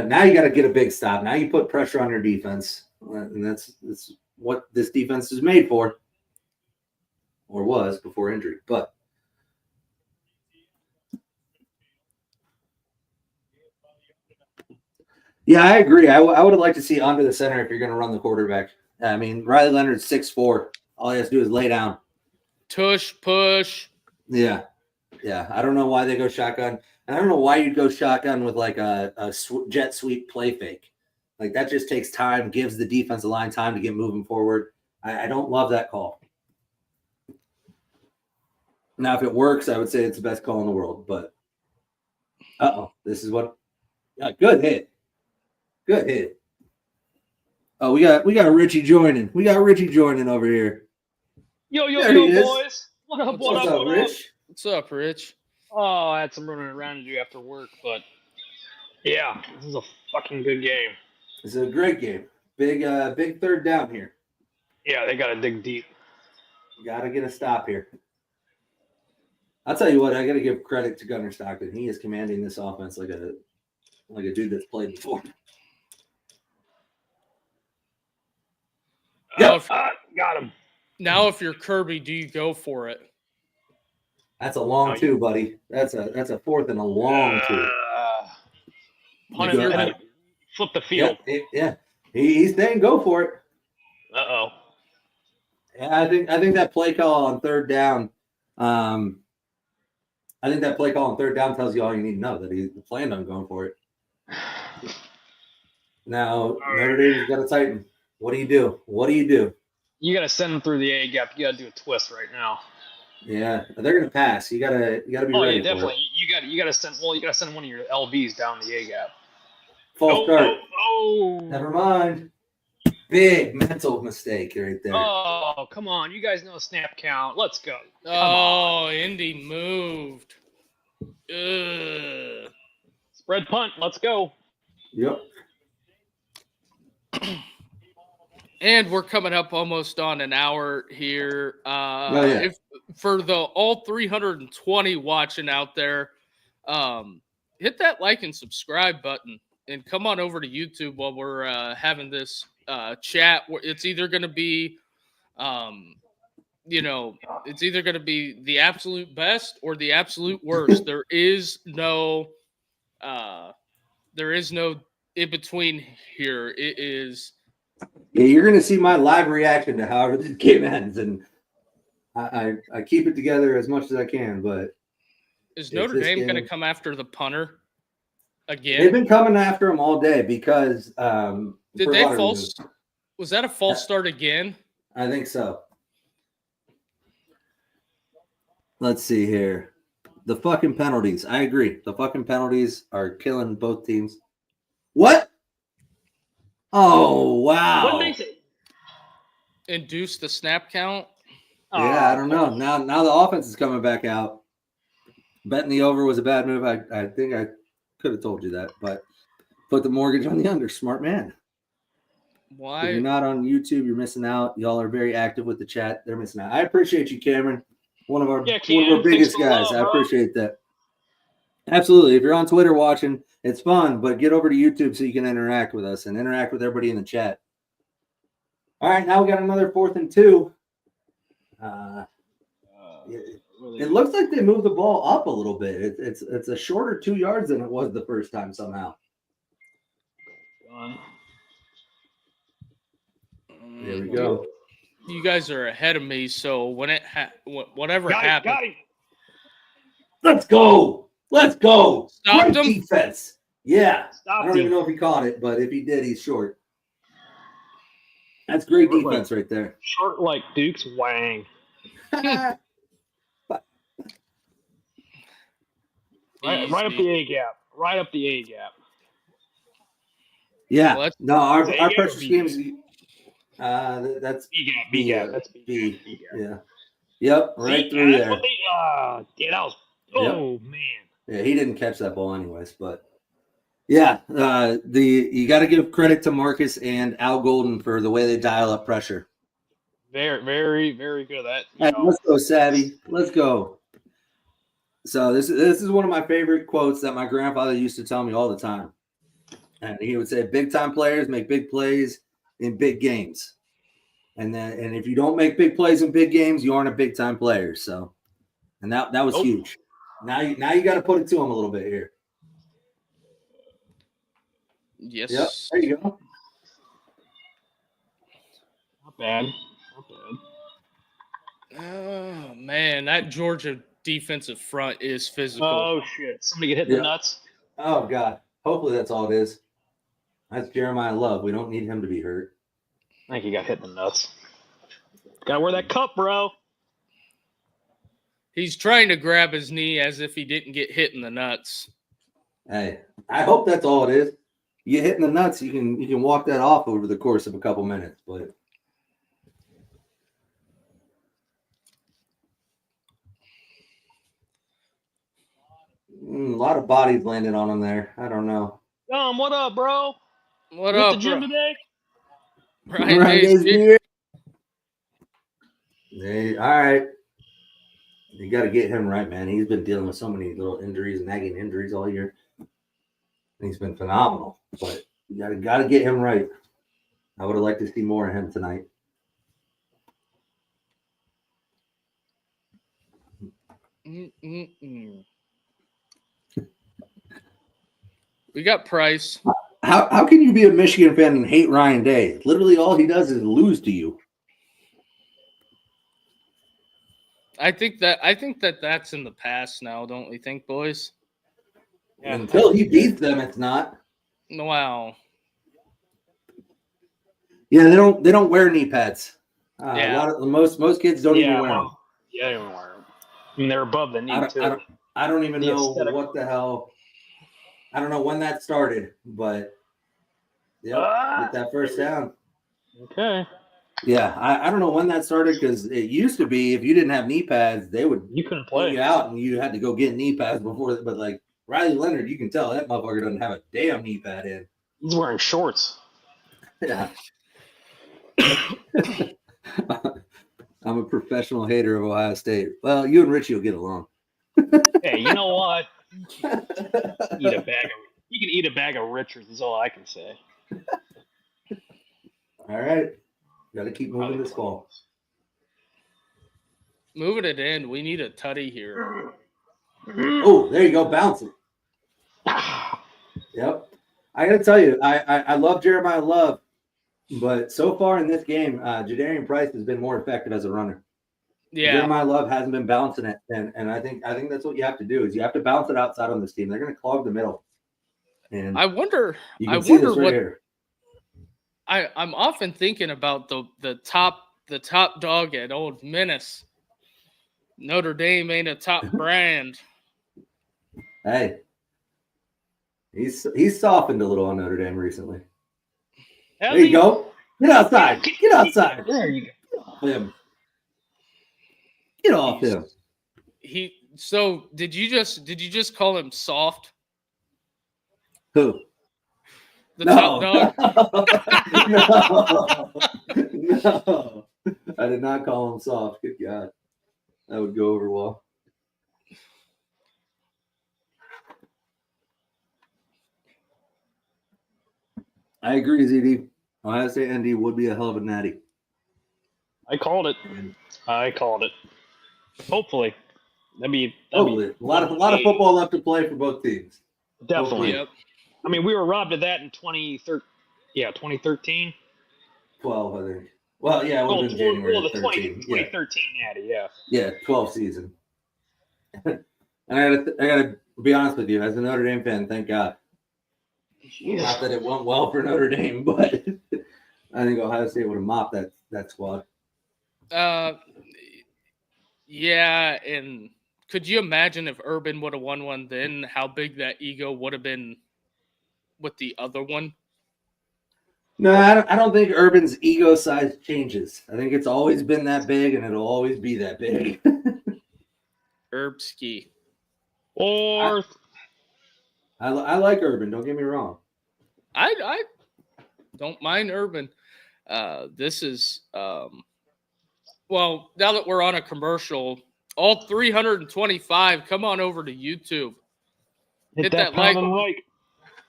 Now you got to get a big stop. Now you put pressure on your defense. And that's what this defense is made for. Or was before injury. But yeah, I agree. I would have liked to see under the center if you're going to run the quarterback. I mean, Riley Leonard's 6'4". All he has to do is lay down. Tush, push. Yeah. I don't know why they go shotgun. And I don't know why you'd go shotgun with like a jet sweep play fake. Like that just takes time, gives the defensive line time to get moving forward. I don't love that call. Now, if it works, I would say it's the best call in the world. But, this is what – good hit. Good hit. Oh, we got Richie joining. We got Richie joining over here. Yo, There he is. boys. What up, What's up, Rich? What's up, Rich? Oh, I had some running around to do after work, but yeah, this is a fucking good game. It's a great game. Big third down here. Yeah, they got to dig deep. Got to get a stop here. I'll tell you what, I got to give credit to Gunnar Stockton. He is commanding this offense like a dude that's played before. Yep, got him. Now, if you're Kirby, do you go for it? That's a long two, buddy. That's a fourth and a long two. Punt it, flip the field. Yeah. He's saying go for it. Uh-oh. Yeah, I think that play call on third down. I think that play call on third down tells you all you need to know, that he planned on going for it. Now Notre Dame's got to tighten. What do you do? You got to send them through the A gap. You got to do a twist right now. Yeah, they're gonna pass. You gotta be ready. Yeah, definitely. You got to send. Well, you got to send one of your LBs down the A gap. False start. Oh. Never mind. Big mental mistake right there. Oh, come on. You guys know snap count. Let's go. Indy moved. Ugh. Spread punt. Let's go. Yep. And we're coming up almost on an hour here. Yeah. If for all 320 watching out there, hit that like and subscribe button and come on over to YouTube while we're having this chat. It's either going to be, it's either going to be the absolute best or the absolute worst. There is no in between here. It is. Yeah, you're going to see my live reaction to however this game ends, and I keep it together as much as I can. But is Notre Dame going to come after the punter again? They've been coming after him all day because did they false? Was that a false start again? I think so. Let's see here. The fucking penalties. I agree. The fucking penalties are killing both teams. What? Oh, wow. What makes it? Induce the snap count? Yeah, I don't know. Now the offense is coming back out. Betting the over was a bad move. I think I could have told you that, but put the mortgage on the under. Smart man. Why? If you're not on YouTube, you're missing out. Y'all are very active with the chat. They're missing out. I appreciate you, Cameron. One of our biggest guys. I appreciate that. Absolutely. If you're on Twitter watching, it's fun, but get over to YouTube so you can interact with us and interact with everybody in the chat. All right, now we got another 4th and 2. It looks like they moved the ball up a little bit. It's a shorter 2 yards than it was the first time somehow. There we go. You guys are ahead of me, so when whatever happens. Got him. Let's go. Stopped Great him? defense. Yeah. Stopped I don't even know if he caught it, but if he did, he's short. That's great defense right there. Short like Duke's wang. Yeah. Right up the A gap. Right up the A gap. Well, No, our pressure schemes. That's B gap. That's B gap. Yeah. Yep. Right through there. Yeah, that was. Oh man. Yeah, he didn't catch that ball anyways, but yeah, you got to give credit to Marcus and Al Golden for the way they dial up pressure. Very, very, very good at that. Right, let's go, Savvy. Let's go. So this is one of my favorite quotes that my grandfather used to tell me all the time, and he would say, "Big time players make big plays in big games, and if you don't make big plays in big games, you aren't a big time player." So, and that was huge. Now you got to put it to him a little bit here. Yes. Yep. There you go. Not bad. Oh man, that Georgia defensive front is physical. Oh shit! Somebody get hit in the nuts. Oh god. Hopefully that's all it is. That's Jeremiah Love. We don't need him to be hurt. I think he got hit in the nuts. Gotta wear that cup, bro. He's trying to grab his knee as if he didn't get hit in the nuts. Hey, I hope that's all it is. You get hit in the nuts, you can walk that off over the course of a couple minutes, but lot of bodies landed on him there. I don't know. Dom, what up, bro? What You at up, the gym bro? today? Ryan Ryan Day's Day's here. Hey, all right. You got to get him right, man. He's been dealing with so many little injuries, nagging injuries all year. He's been phenomenal, but you got to get him right. I would have liked to see more of him tonight. Mm-mm-mm. We got Price. How can you be a Michigan fan and hate Ryan Day? Literally, all he does is lose to you. I think that that's in the past now, don't we think, boys? Yeah, Until he beats them, it's not. Wow. Yeah, they don't wear knee pads. Yeah. A lot of most kids don't even wear them. Yeah, they don't wear them. I mean, they're above the knee too. I don't even The know aesthetic. what the hell. I don't know when that started, but get that first down. Okay. Yeah, I don't know when that started because it used to be if you didn't have knee pads, they would You couldn't put play. you out and you had to go get knee pads before. But like Riley Leonard, you can tell that motherfucker doesn't have a damn knee pad in. He's wearing shorts. Yeah. I'm a professional hater of Ohio State. Well, you and Richie will get along. Hey, you know what? You can eat a bag of Richards. Is all I can say. All right. Got to keep moving this ball. Moving it in. We need a tutty here. Oh, there you go. Bounce it. Yep. I got to tell you, I love Jeremiah Love, but so far in this game, Jadarian Price has been more effective as a runner. Yeah. Jeremiah Love hasn't been balancing it, and I think that's what you have to do is you have to balance it outside on this team. They're going to clog the middle. And I wonder this what here. I'm often thinking about the top dog at Old Menace. Notre Dame ain't a top brand. Hey, he's softened a little on Notre Dame recently. There you go. Get outside. Get outside. There you go. Him. Get off him. So did you just call him soft? Who? The top dog? No. I did not call him soft. Good God. That would go over well. I agree, ZD. Ohio State ND would be a hell of a natty. I called it. Hopefully. Hopefully. A lot of football left to play for both teams. Definitely. Yep. I mean, we were robbed of that in 2013. 12, I think. Well, yeah, it would have been January 13. 2013 natty, yeah. Yeah, 12 season. And I gotta be honest with you, as a Notre Dame fan, thank God. Jeez. Not that it went well for Notre Dame, but I think Ohio State would have mopped that squad. Yeah, and could you imagine if Urban would have won one then, how big that ego would have been with the other one? No, I don't think Urban's ego size changes. I think it's always been that big, and it'll always be that big. Herbski. Or I like Urban. Don't get me wrong. I don't mind Urban. This is well, now that we're on a commercial, all 325, come on over to YouTube. hit that like.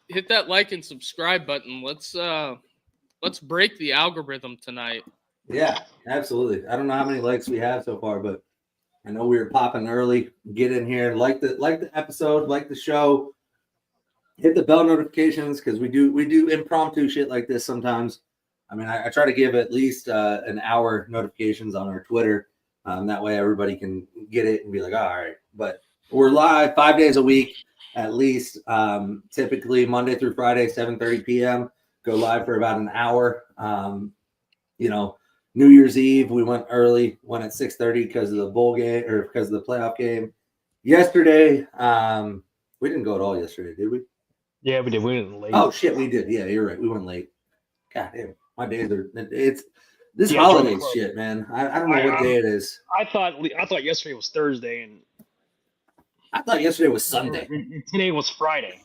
Hit that like and subscribe button. Let's break the algorithm tonight. Yeah, absolutely. I don't know how many likes we have so far, but I know we were popping early. Get in here, like the episode, like the show. Hit the bell notifications because we do impromptu shit like this sometimes. I mean, I try to give at least an hour notifications on our Twitter. That way everybody can get it and be like, oh, all right. But we're live 5 days a week, at least. Typically Monday through Friday, 7:30 p.m. Go live for about an hour. New Year's Eve, we went early, went at 6:30 because of the bowl game or because of the playoff game. Yesterday, we didn't go at all yesterday, did we? Yeah, we did. We went late. Oh, shit, we did. Yeah, you're right. We went late. God damn. My days are – it's – this holiday shit, man. I don't know what day it is. I thought yesterday was Thursday, and I thought yesterday was Sunday. Today was Friday.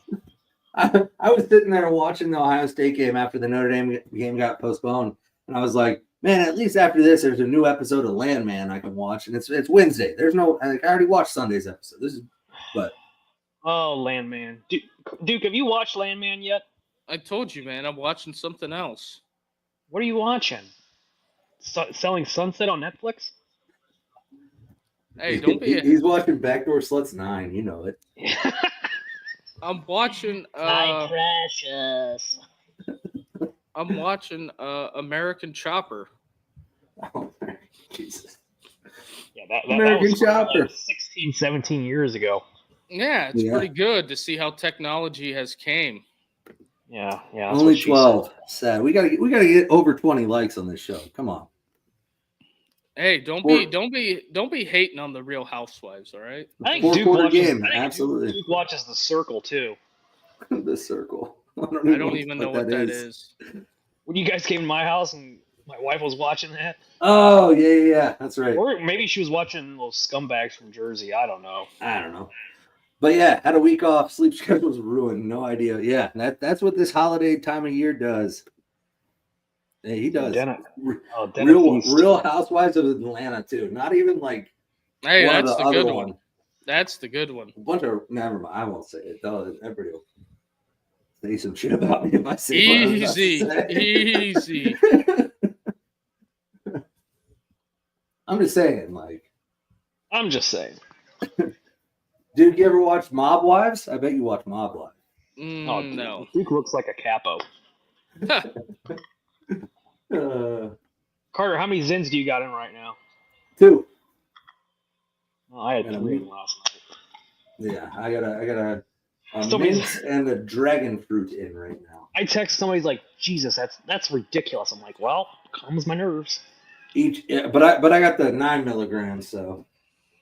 I was sitting there watching the Ohio State game after the Notre Dame game got postponed, and I was like, man, at least after this, there's a new episode of Landman I can watch, and it's Wednesday. There's no, I already watched Sunday's episode. Oh, Landman. Duke, have you watched Landman yet? I told you, man. I'm watching something else. What are you watching? Selling Sunset on Netflix? Hey, don't be. He's watching Backdoor Sluts 9. You know it. I'm watching. My precious. I'm watching American Chopper. Oh, Jesus. Yeah, that American was Chopper. Like 16, 17 years ago. Yeah, it's pretty good to see how technology has came. Yeah. Only 12. Sad. We gotta get over 20 likes on this show. Come on. Hey, don't be hating on the Real Housewives, all right? I think Duke Absolutely. Duke watches The Circle too. The Circle. I don't even know what that is. When you guys came to my house and my wife was watching that. Oh yeah, that's right. Or maybe she was watching those scumbags from Jersey. I don't know. But yeah, had a week off. Sleep schedule was ruined. No idea. Yeah, that's what this holiday time of year does. Hey, he does. Real Housewives of Atlanta too. Not even like. Hey, that's the good one. That's the good one. A bunch of never mind. I won't say it. Everybody will say some shit about me if I say easy. I'm just saying, Did you ever watch Mob Wives? I bet you watch Mob Wives. No. Duke looks like a capo. Carter, how many Zins do you got in right now? 2. Well, I had 3 last night. Yeah, I got a mint and a dragon fruit in right now. I text somebody's like, Jesus, that's ridiculous. I'm like, well, calms my nerves. But I got the 9 milligrams, so.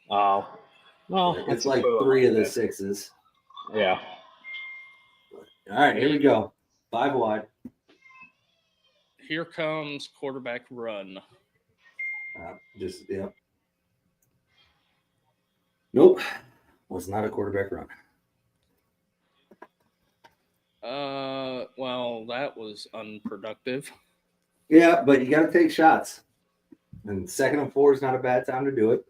Oh. Well, it's like 3 of the 6s. Yeah. All right, here we go. 5 wide. Here comes quarterback run. Yep. Nope. Was not a quarterback run. Well, that was unproductive. Yeah, but you got to take shots. And 2nd and 4 is not a bad time to do it.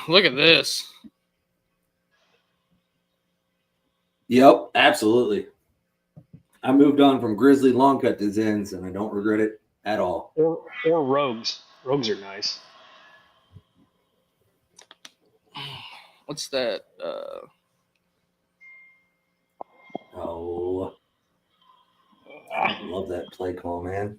Look at this. Yep, absolutely. I moved on from Grizzly long cut to Zins, and I don't regret it at all. Or Rogues. Rogues are nice. What's that? I love that play call, man.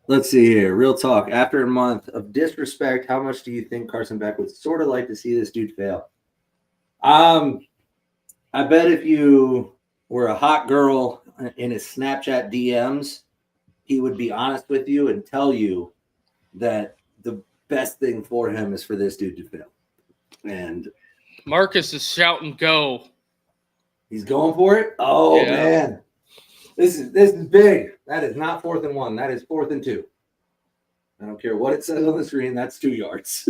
Let's see here. Real talk. After a month of disrespect, how much do you think Carson Beck would sort of like to see this dude fail? I bet if you were a hot girl in his Snapchat DMs, he would be honest with you and tell you that the best thing for him is for this dude to fail. And Marcus is shouting go. He's going for it? Oh, yeah. Man. This is big. That is not 4th and 1. That is 4th and 2. I don't care what it says on the screen. That's 2 yards.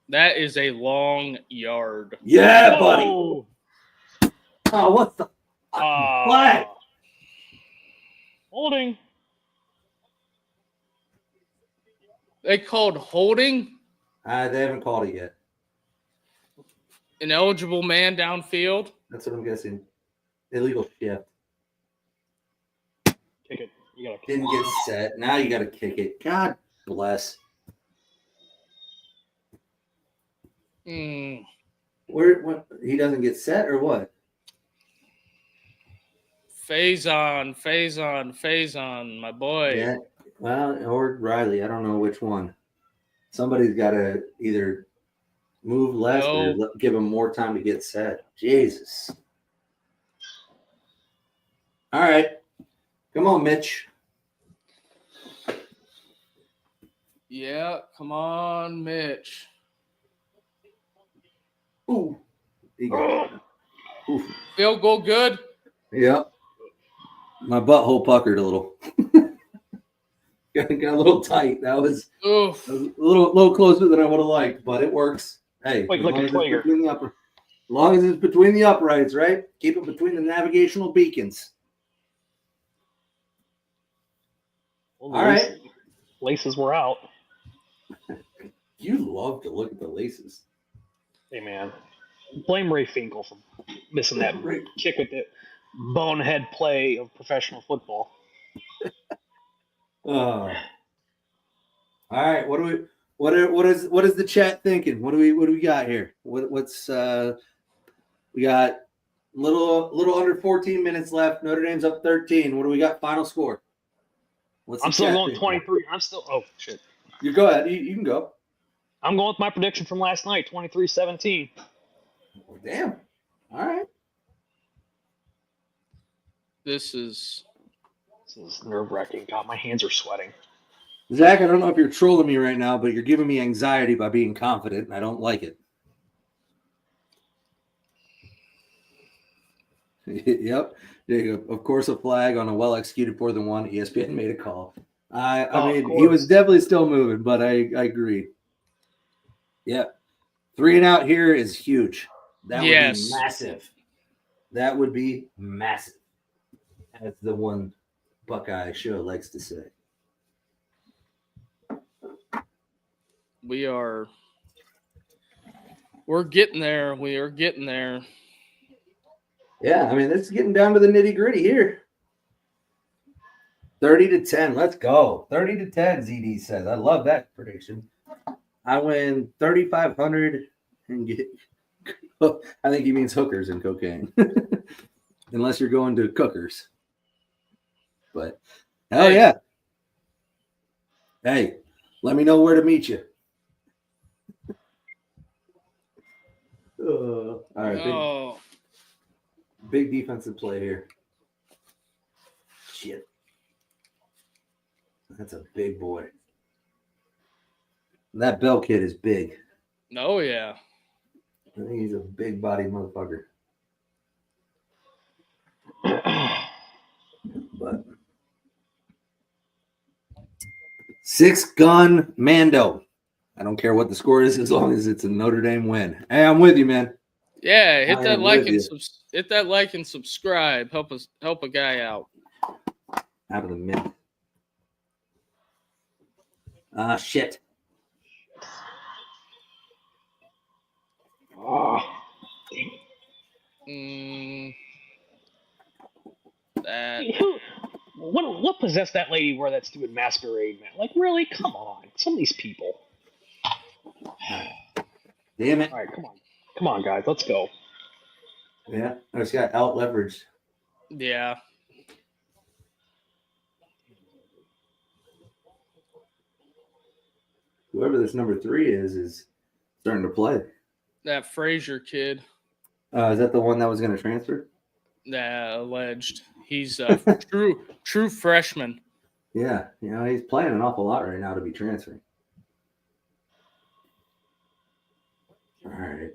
That is a long yard. Yeah, buddy. Oh, what the flag? Holding. They called holding? They haven't called it yet. An eligible man downfield? That's what I'm guessing. Illegal shift. Kick it. You gotta kick Didn't get set. Now you got to kick it. God bless. What? He doesn't get set or what? Phase on, my boy. Yeah. Well, or Riley. I don't know which one. Somebody's got to either move left or give him more time to get set. Jesus. All right. Come on, Mitch. Yeah, come on, Mitch. Ooh. He got it. Ooh. Field goal good? Yep. My butthole puckered a little. got a little tight. That was Oof. a little closer than I would have liked, but it works. Hey, Wait, as like long a as it's Traeger. between the upper, as long as it's between the uprights, right? Keep it between the navigational beacons. Well, All right. Laces were out. You love to look at the laces. Hey, man. Blame Ray Finkel for missing that kick with the bonehead play of professional football. All right. What is the chat thinking? What do we got here? What's we got little under 14 minutes left. Notre Dame's up 13. What do we got? Final score. I'm still going 23. Oh, shit. You go ahead. You can go. I'm going with my prediction from last night, 23-17. Oh, damn. All right. This is nerve-wracking. God, my hands are sweating. Zach, I don't know if you're trolling me right now, but you're giving me anxiety by being confident, and I don't like it. Yep. Of course, a flag on a well-executed 4th and 1. ESPN made a call. I mean, he was definitely still moving, but I agree. Yep. 3 and out here is huge. That would be massive. That would be massive. As the one Buckeye show likes to say. We're getting there. We are getting there. Yeah, I mean, it's getting down to the nitty-gritty here. 30-10. Let's go. 30-10, ZD says. I love that prediction. I win 3,500 and get I think he means hookers and cocaine. Unless you're going to cookers. But hell yeah. Hey, let me know where to meet you. All right, big defensive play here. Shit. That's a big boy. That Bell kid is big. Oh, yeah. I think he's a big body motherfucker. But 6-gun Mando. I don't care what the score is as long as it's a Notre Dame win. Hey, I'm with you, man. Yeah, hit that like and subscribe. Help a guy out. Out of the minute. Shit. Oh, That. What possessed that lady wear that stupid masquerade, man? Like, really? Come on. Some of these people. Damn it. All right, come on, guys. Let's go. Yeah, I just got out leveraged. Yeah. Whoever this number 3 is starting to play. That Frazier kid. Is that the one that was going to transfer? Alleged. He's a true freshman. Yeah, he's playing an awful lot right now to be transferring. All right.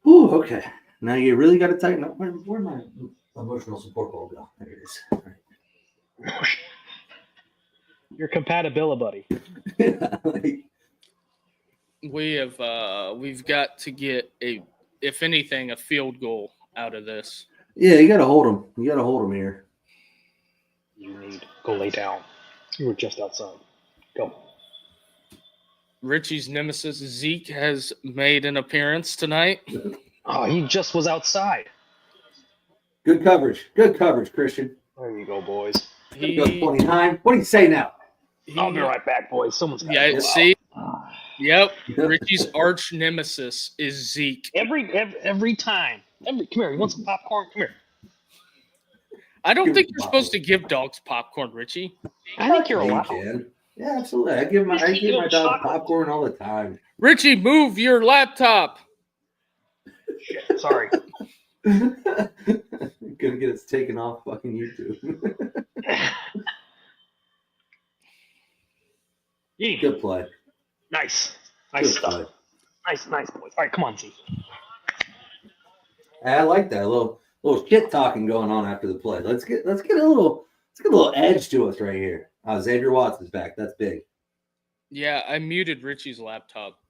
Ooh, okay. Now you really got to tighten up. Where'd my emotional support ball go? There it is. All right. Your compatibility, buddy. We've got to get if anything, a field goal out of this. Yeah, you got to hold him. You got to hold him here. You need to go lay down. You were just outside. Go. Richie's nemesis Zeke has made an appearance tonight. Oh, he just was outside. Good coverage, Christian. There you go, boys. He goes 29. What do you say now? I'll be right back, boys. Someone's got to see. Yep. Richie's arch nemesis is Zeke. Every time. Come here. You want some popcorn? Come here. I don't think you're supposed to give dogs popcorn, Richie. I think you're allowed. Yeah, absolutely. I give my dog popcorn all the time. Richie, move your laptop. Shit, sorry. Gonna get us taken off fucking YouTube. Good play. Nice Good stuff. Play. Nice, boys. All right, come on, Z. I like that. A little little shit talking going on after the play. Let's get a little edge to us right here. Xavier Watts is back. That's big. Yeah, I muted Richie's laptop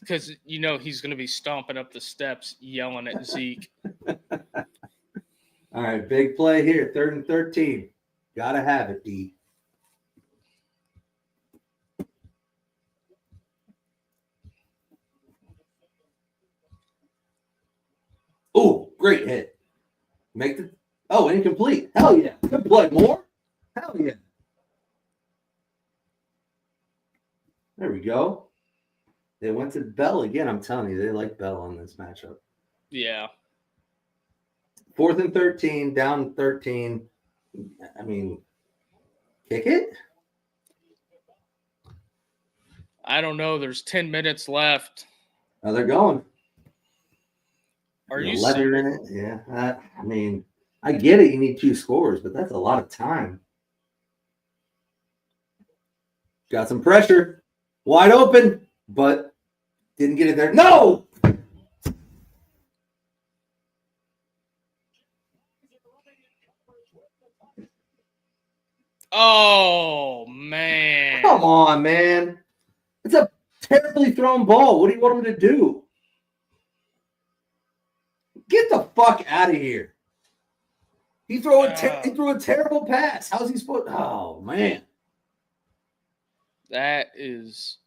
because he's going to be stomping up the steps yelling at Zeke. All right, big play here, 3rd and 13. Gotta have it, D. Oh, great hit. Incomplete. Hell yeah. Good play, more. Hell yeah. There we go. They went to Bell again. I'm telling you, they like Bell on this matchup. Yeah. 4th and 13, down 13. I mean, kick it? I don't know. There's 10 minutes left. Oh, they're going. Are you 11 serious? minutes? Yeah. I mean, I get it. You need 2 scores, but that's a lot of time. Got some pressure. Wide open, but didn't get it there. No! Oh, man. Come on, man. It's a terribly thrown ball. What do you want him to do? Get the fuck out of here. He threw a terrible pass. How's he supposed? Oh, man. That is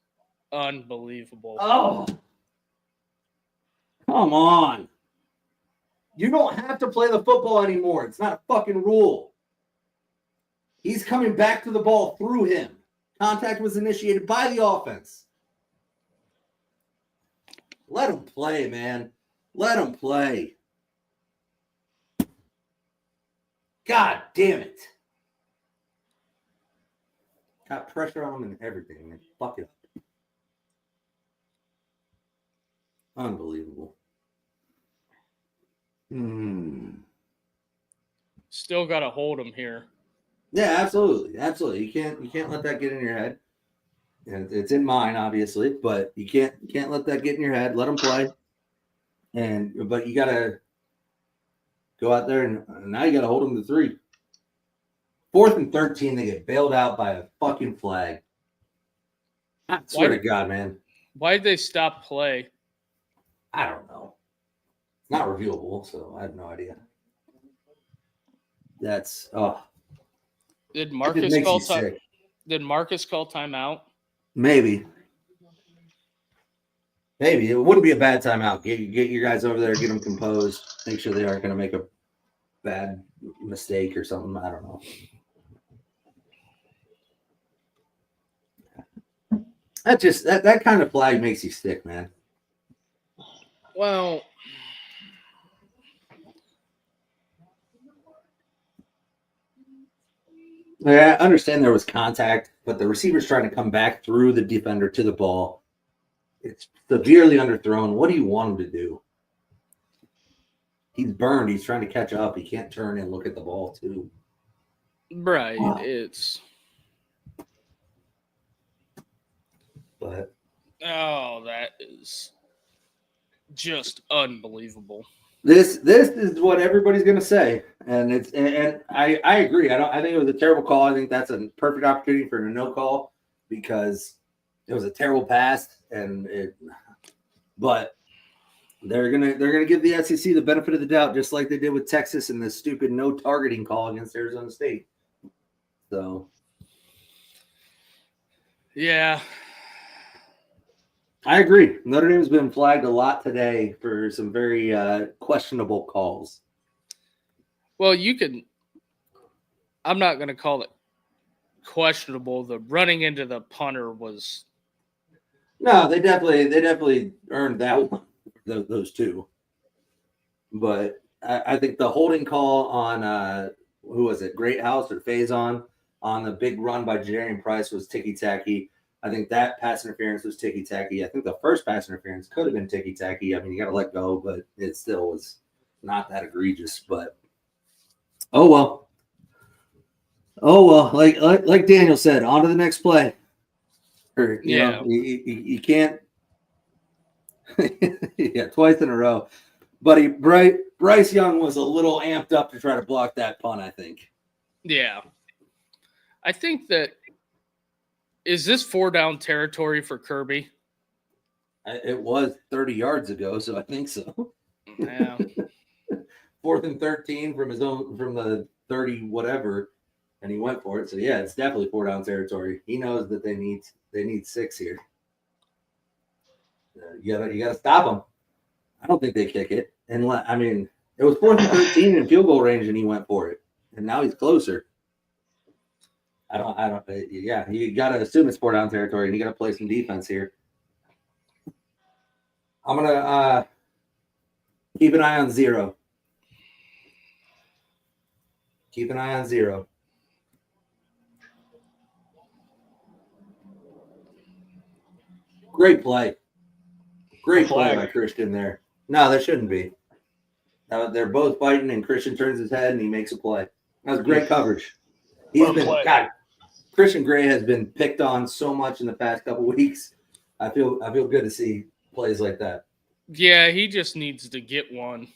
unbelievable. Oh. Come on. You don't have to play the football anymore. It's not a fucking rule. He's coming back to the ball through him. Contact was initiated by the offense. Let him play, man. Let him play. God damn it. Got pressure on him and everything, man. Fuck it. Unbelievable. Still got to hold him here. Yeah, absolutely. Absolutely. You can't let that get in your head. And it's in mine, obviously, but you can't let that get in your head. Let them play. But you gotta go out there and now you gotta hold them to 3. 4th and 13, they get bailed out by a fucking flag. I swear to God, man. Why did they stop play? I don't know. It's not reviewable, so I have no idea. That's Did Marcus call time? Did Marcus call timeout? Maybe. It wouldn't be a bad timeout. Get your guys over there, get them composed, make sure they aren't going to make a bad mistake or something. I don't know. That kind of flag makes you sick, man. Well, yeah, I understand there was contact, but the receiver's trying to come back through the defender to the ball. It's severely underthrown. What do you want him to do? He's burned. He's trying to catch up. He can't turn and look at the ball, too. Right. Wow. But that is just unbelievable. This is what everybody's going to say, and I agree. I think it was a terrible call. I think that's a perfect opportunity for a no call because it was a terrible pass, but they're gonna give the SEC the benefit of the doubt, just like they did with Texas and the stupid no targeting call against Arizona State. So, yeah. I agree. Notre Dame's been flagged a lot today for some very questionable calls. Well, I'm not going to call it questionable. The running into the punter was. No, they definitely earned that one. Those two. But I think the holding call on who was it? Greathouse or Faison on the big run by Jadarian Price was ticky-tacky. I think that pass interference was ticky-tacky. I think the first pass interference could have been ticky-tacky. I mean, you got to let go, but it still was not that egregious. But oh well. Like Daniel said, on to the next play. Or, you can't. Yeah, twice in a row. Buddy, Bryce Young was a little amped up to try to block that punt, I think. Yeah. I think that is this 4-down territory for Kirby? It was 30 yards ago, so I think so. Yeah. 4th and 13 from the 30 whatever, and he went for it. So yeah, it's definitely 4-down territory. He knows that they need 6 here. You gotta stop them. I don't think they kick it. And I mean, it was 4th and 13 in field goal range, and he went for it. And now he's closer. I don't. Yeah, you gotta assume it's 4-down territory, and you gotta play some defense here. I'm gonna keep an eye on 0. Keep an eye on 0. Great play. Great play by Christian there. No, there shouldn't be. They're both fighting, and Christian turns his head, and he makes a play. That was great coverage. Christian Gray has been picked on so much in the past couple weeks. I feel good to see plays like that. Yeah, he just needs to get one.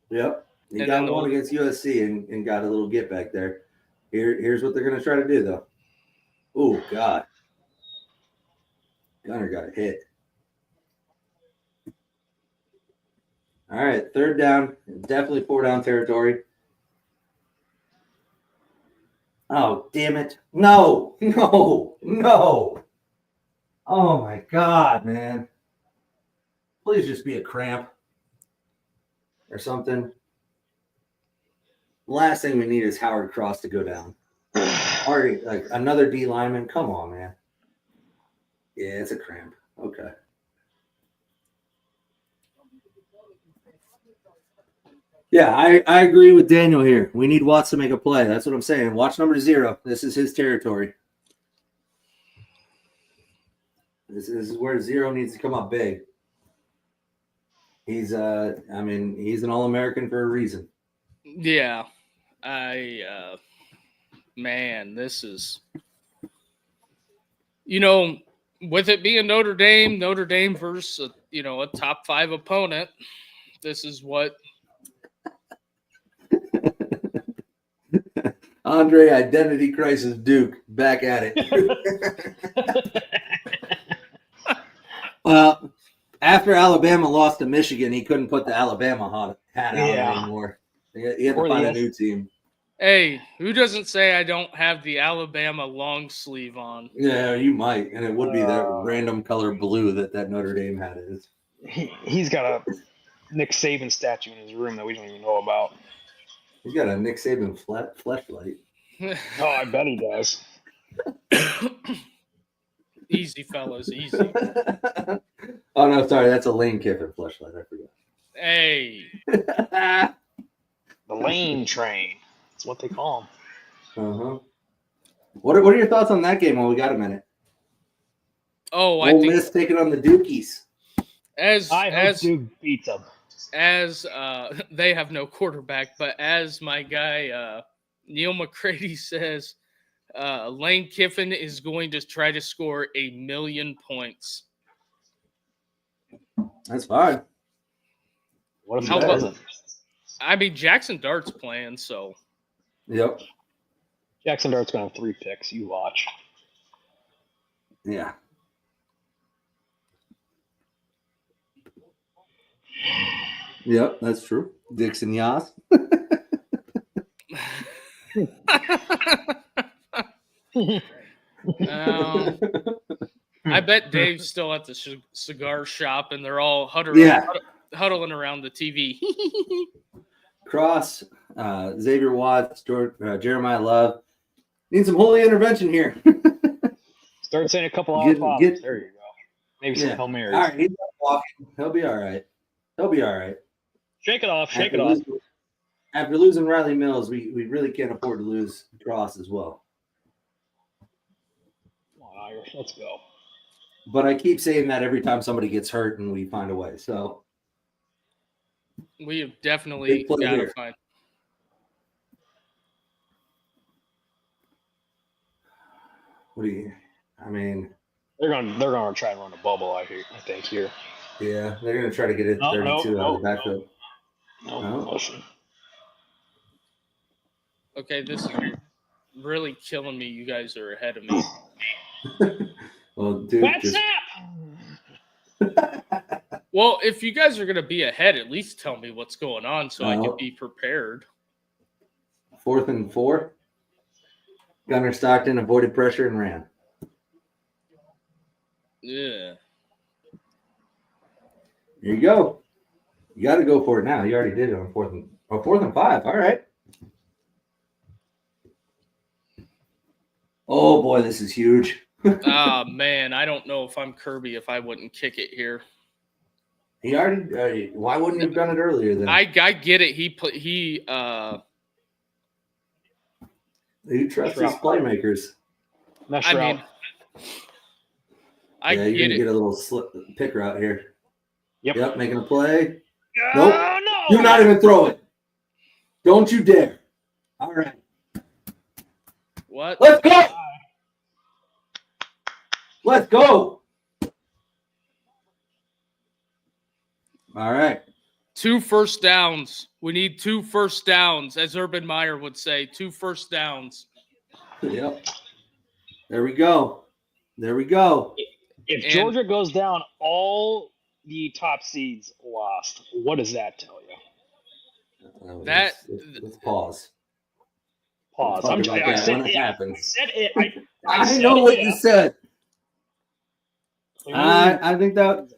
Yep. He got one against USC and got a little get back there. Here's what they're going to try to do, though. Oh, God. Gunner got hit. All right, 3rd down. Definitely 4-down territory. Oh, damn it. No. Oh, my God, man. Please just be a cramp or something. Last thing we need is Howard Cross to go down. Already, like another D lineman. Come on, man. Yeah, it's a cramp. Okay. Yeah, I agree with Daniel here. We need Watts to make a play. That's what I'm saying. Watch number 0. This is his territory. This is where 0 needs to come up big. He's an All-American for a reason. Yeah. Man, this is, with it being Notre Dame versus, a top 5 opponent, this is what. Andre Identity Crisis Duke back at it. Well, after Alabama lost to Michigan, he couldn't put the Alabama hat on anymore. He had to find a new team. Hey, who doesn't say I don't have the Alabama long sleeve on? Yeah, you might, and it would be that random color blue that Notre Dame hat is. He's got a Nick Saban statue in his room that we don't even know about. He's got a Nick Saban fleshlight. Oh, I bet he does. Easy, fellas, easy. Oh, no, sorry. That's a Lane Kiffin fleshlight. I forgot. Hey. The Lane train. That's what they call him. Uh-huh. What are your thoughts on that game while we got a minute? Oh, Ole Miss taking on the Dukies. I hope Duke beats them. As they have no quarterback, but as my guy Neil McCready says, Lane Kiffin is going to try to score 1,000,000 points. That's fine. What if he doesn't? I mean, Jackson Dart's playing, so. Yep. Jackson Dart's going to have 3 picks. You watch. Yeah. Yep, that's true. Dixon Yas. I bet Dave's still at the cigar shop, and they're all huddling around the TV. Cross, Xavier Watts, Jeremiah Love. Need some holy intervention here. Start saying a couple odd bombs. There you go. Maybe some Hail Marys. All right, he's not walking. He'll be all right. Shake it off. Shake it off. After losing Riley Mills, we really can't afford to lose Cross as well. Come on, Irish. Let's go. But I keep saying that every time somebody gets hurt and we find a way. So we have definitely got to find. What do you? I mean, they're gonna try and run a bubble. I think here. Yeah, they're gonna try to get it 32 out of the backfield. No No. motion. Okay, this is really killing me. You guys are ahead of me. Well, dude, What's up? Well, if you guys are going to be ahead, at least tell me what's going on so I No. can be prepared. 4th and 4. Gunner Stockton avoided pressure and ran. Yeah. There you go. You got to go for it now. You already did it on 4th and 5. All right. Oh boy, this is huge. Man, I don't know if I'm Kirby if I wouldn't kick it here. He already. Why wouldn't you have done it earlier then? I get it. He You trust his playmakers. Mesh I route. mean, I Yeah, you're get gonna it. get a little pick route here. Yep. Yep, making a play. No, Nope. no. Do not even throw it. Don't you dare. All right. What? Let's go. Let's go. All right. 2 first downs. We need 2 first downs, as Urban Meyer would say. 2 first downs. Yep. There we go. There we go. If And- Georgia goes down, all the top seeds lost. What does that tell you? Let's pause. Pause. We'll talk about I that said when it it. happens. I said it. I said know what it. you said. I think that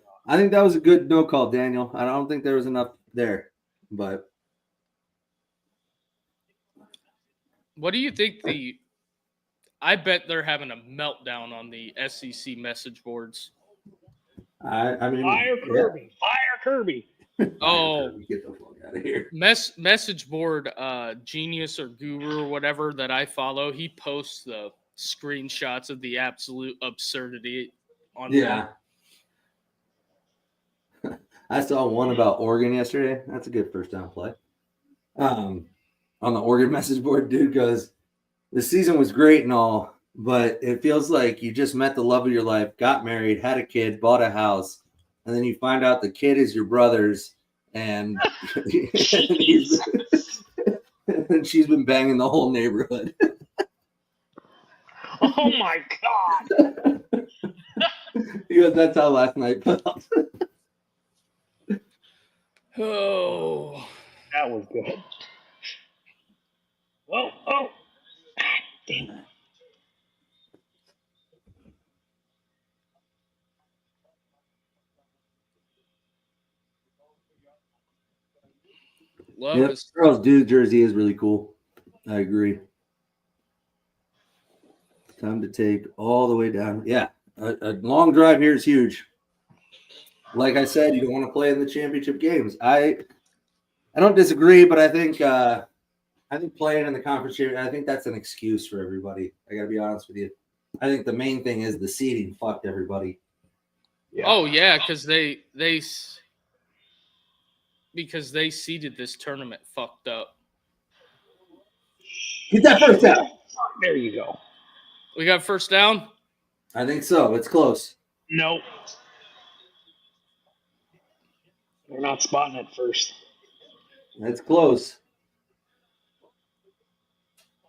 was a good no call, Daniel. I don't think there was enough there, but What do you think I bet they're having a meltdown on the SEC message boards. I mean, Fire Kirby. yeah. Fire Kirby. Oh. Get the fuck out of here. Message board genius or guru or whatever that I follow, he posts the screenshots of the absolute absurdity on them. I saw one about Oregon yesterday. That's a good first down play. On the Oregon message board, dude goes, the season was great and all, but it feels like you just met the love of your life, got married, had a kid, bought a house, and then you find out the kid is your brother's, and, and she's been banging the whole neighborhood. Oh my God. He goes, that's how last night felt. Oh. That was good. Whoa. Oh. Damn it. Love Yep, this. Charles Dude jersey is really cool. I agree. Time to take all the way down. Yeah, a long drive here is huge. Like I said, you don't want to play in the championship games. I don't disagree, but I think playing in the conference championship, I think that's an excuse for everybody. I got to be honest with you. I think the main thing is the seeding fucked everybody. Yeah. Oh yeah, because they seeded this tournament fucked up. Get that first down. There you go. We got first down. I think so. It's close. Nope. They're not spotting it first. It's close.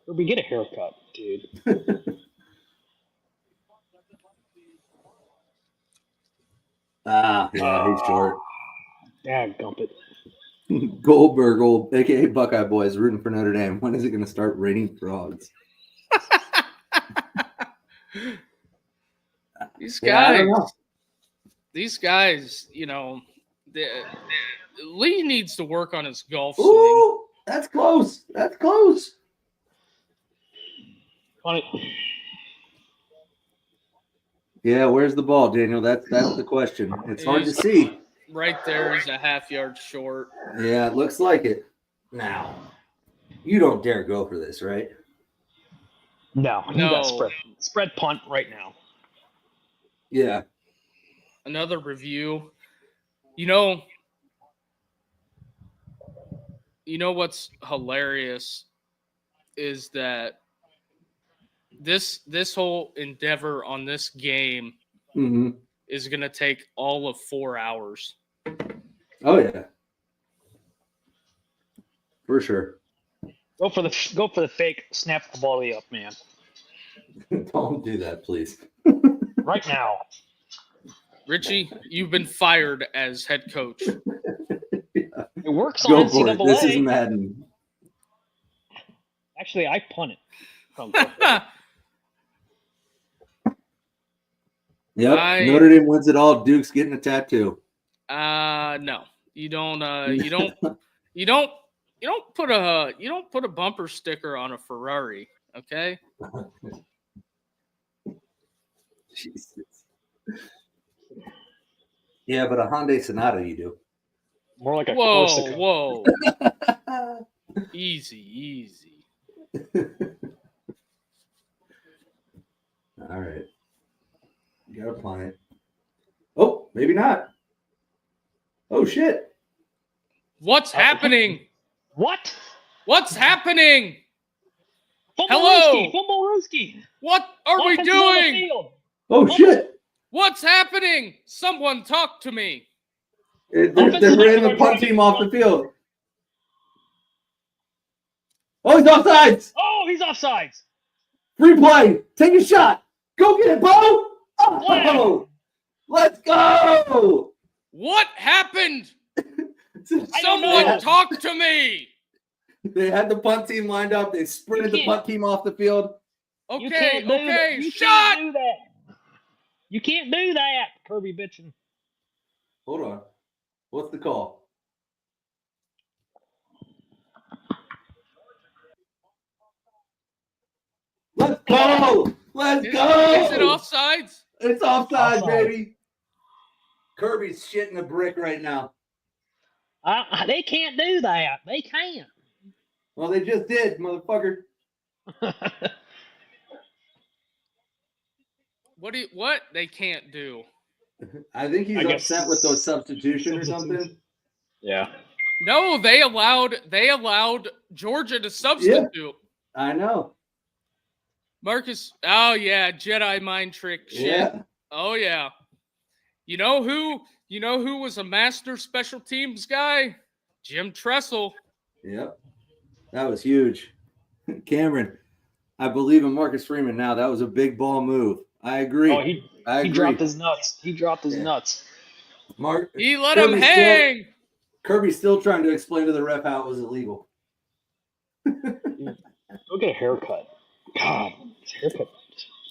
Kirby, get a haircut, dude. Yeah, he's short. Gump it. Goldberg, aka Buckeye Boys, rooting for Notre Dame. When is it going to start raining frogs? These guys, Lee needs to work on his golf swing. Ooh, that's close. That's close. Funny. Yeah, where's the ball, Daniel? That's the question. It's hard to see. Right there is a half yard short. Yeah, it looks like it. Now, you don't dare go for this, right? No. You got spread punt right now. Yeah. Another review. You know what's hilarious is that this whole endeavor on this game is going to take all of 4 hours. Oh, yeah. For sure. Go for the fake. Snap the ball up, man. Don't do that, please. Right now. Richie, you've been fired as head coach. It works on Go for NCAA. it. This is Madden. Actually, I punt it. Yep. Notre Dame wins it all. Duke's getting a tattoo. No. You don't put a bumper sticker on a Ferrari, okay? Jesus. Yeah, but a Hyundai Sonata you do. More like a Whoa, Corsica. whoa. Easy. All right. You got to punt it. Oh, maybe not. Oh, shit. What's happening? What? What's happening? Hello. Hello. Rooski. What are we doing? Oh, shit. What's happening? Someone talk to me. They ran the punt team off the field. Oh, he's offsides. Oh, he's offsides. Free play. Take a shot. Go get it, Bo. Oh, let's go. What happened? I don't know. Someone talk to me. They had the punt team lined up. They sprinted the punt team off the field. Okay. You Shot. can't do that. You can't do that, Kirby bitching. Hold on. What's the call? Let's go. Let's go. Is it offsides? It's offside, baby. Kirby's shitting a brick right now. They can't do that. They can't. Well, they just did, motherfucker. What they can't do? I think he's upset with those substitution or something. Yeah. No, they allowed Georgia to substitute. Yeah, I know. Marcus. Oh yeah, Jedi mind trick shit. Yeah. Oh yeah. You know who was a master special teams guy? Jim Tressel. Yep. That was huge. Cameron, I believe in Marcus Freeman now. That was a big ball move. I agree. Oh, he dropped his nuts. He nuts. He let him hang. Kirby's still trying to explain to the ref how it was illegal. Go get a haircut. God,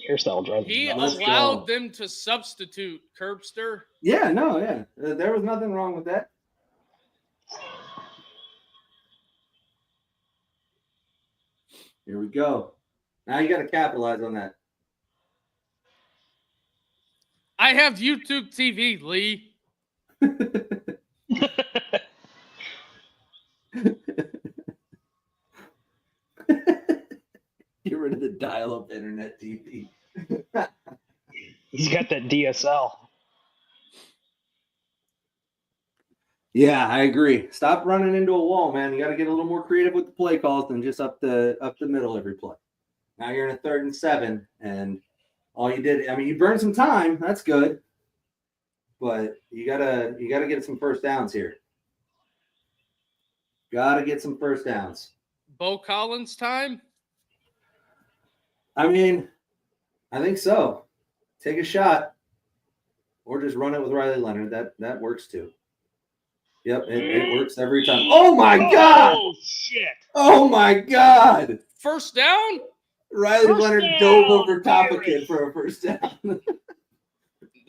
hairstyle drives me He nuts. allowed them to substitute, Curbster. Yeah, no, yeah. There was nothing wrong with that. Here we go. Now you got to capitalize on that. I have YouTube TV, Lee. Get rid of the dial-up internet TV. He's got that DSL. Yeah, I agree. Stop running into a wall, man. You got to get a little more creative with the play calls than just up the middle every play. Now you're in a 3rd and 7, and all you did, I mean, you burned some time. That's good, but you gotta get some first downs here. Got to get some first downs. Bo Collins time. I mean, I think so. Take a shot, or just run it with Riley Leonard. That works too. Yep, it works every time. Oh my God! Oh shit! Oh my God! First down. Riley Leonard dove over top of kid for a first down.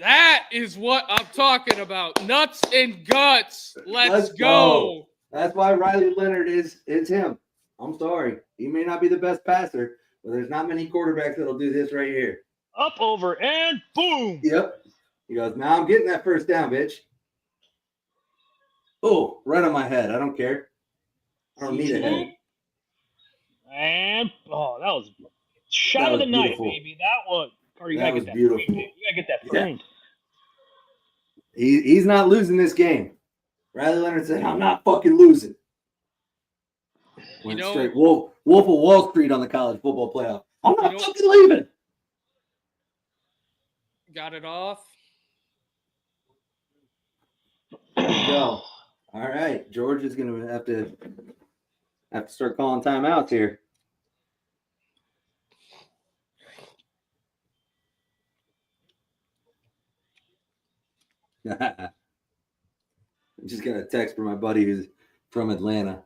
That is what I'm talking about. Nuts and guts. Let's go. That's why Riley Leonard is him. I'm sorry. He may not be the best passer, but there's not many quarterbacks that'll do this right here. Up, over, and boom. Yep. He goes, now I'm getting that first down, bitch. Oh, right on my head. I don't care. I don't need a head. And that was shot of the night, baby. That was. Carter, you gotta get that beautiful. framed. You gotta get that framed. Yeah. He's not losing this game. Riley Leonard said, I'm not fucking losing. Went straight Wolf of Wall Street on the college football playoff. I'm not fucking leaving. Got it off. There we go. All right. Georgia's going to have to I have to start calling timeouts here. I just got a text from my buddy who's from Atlanta.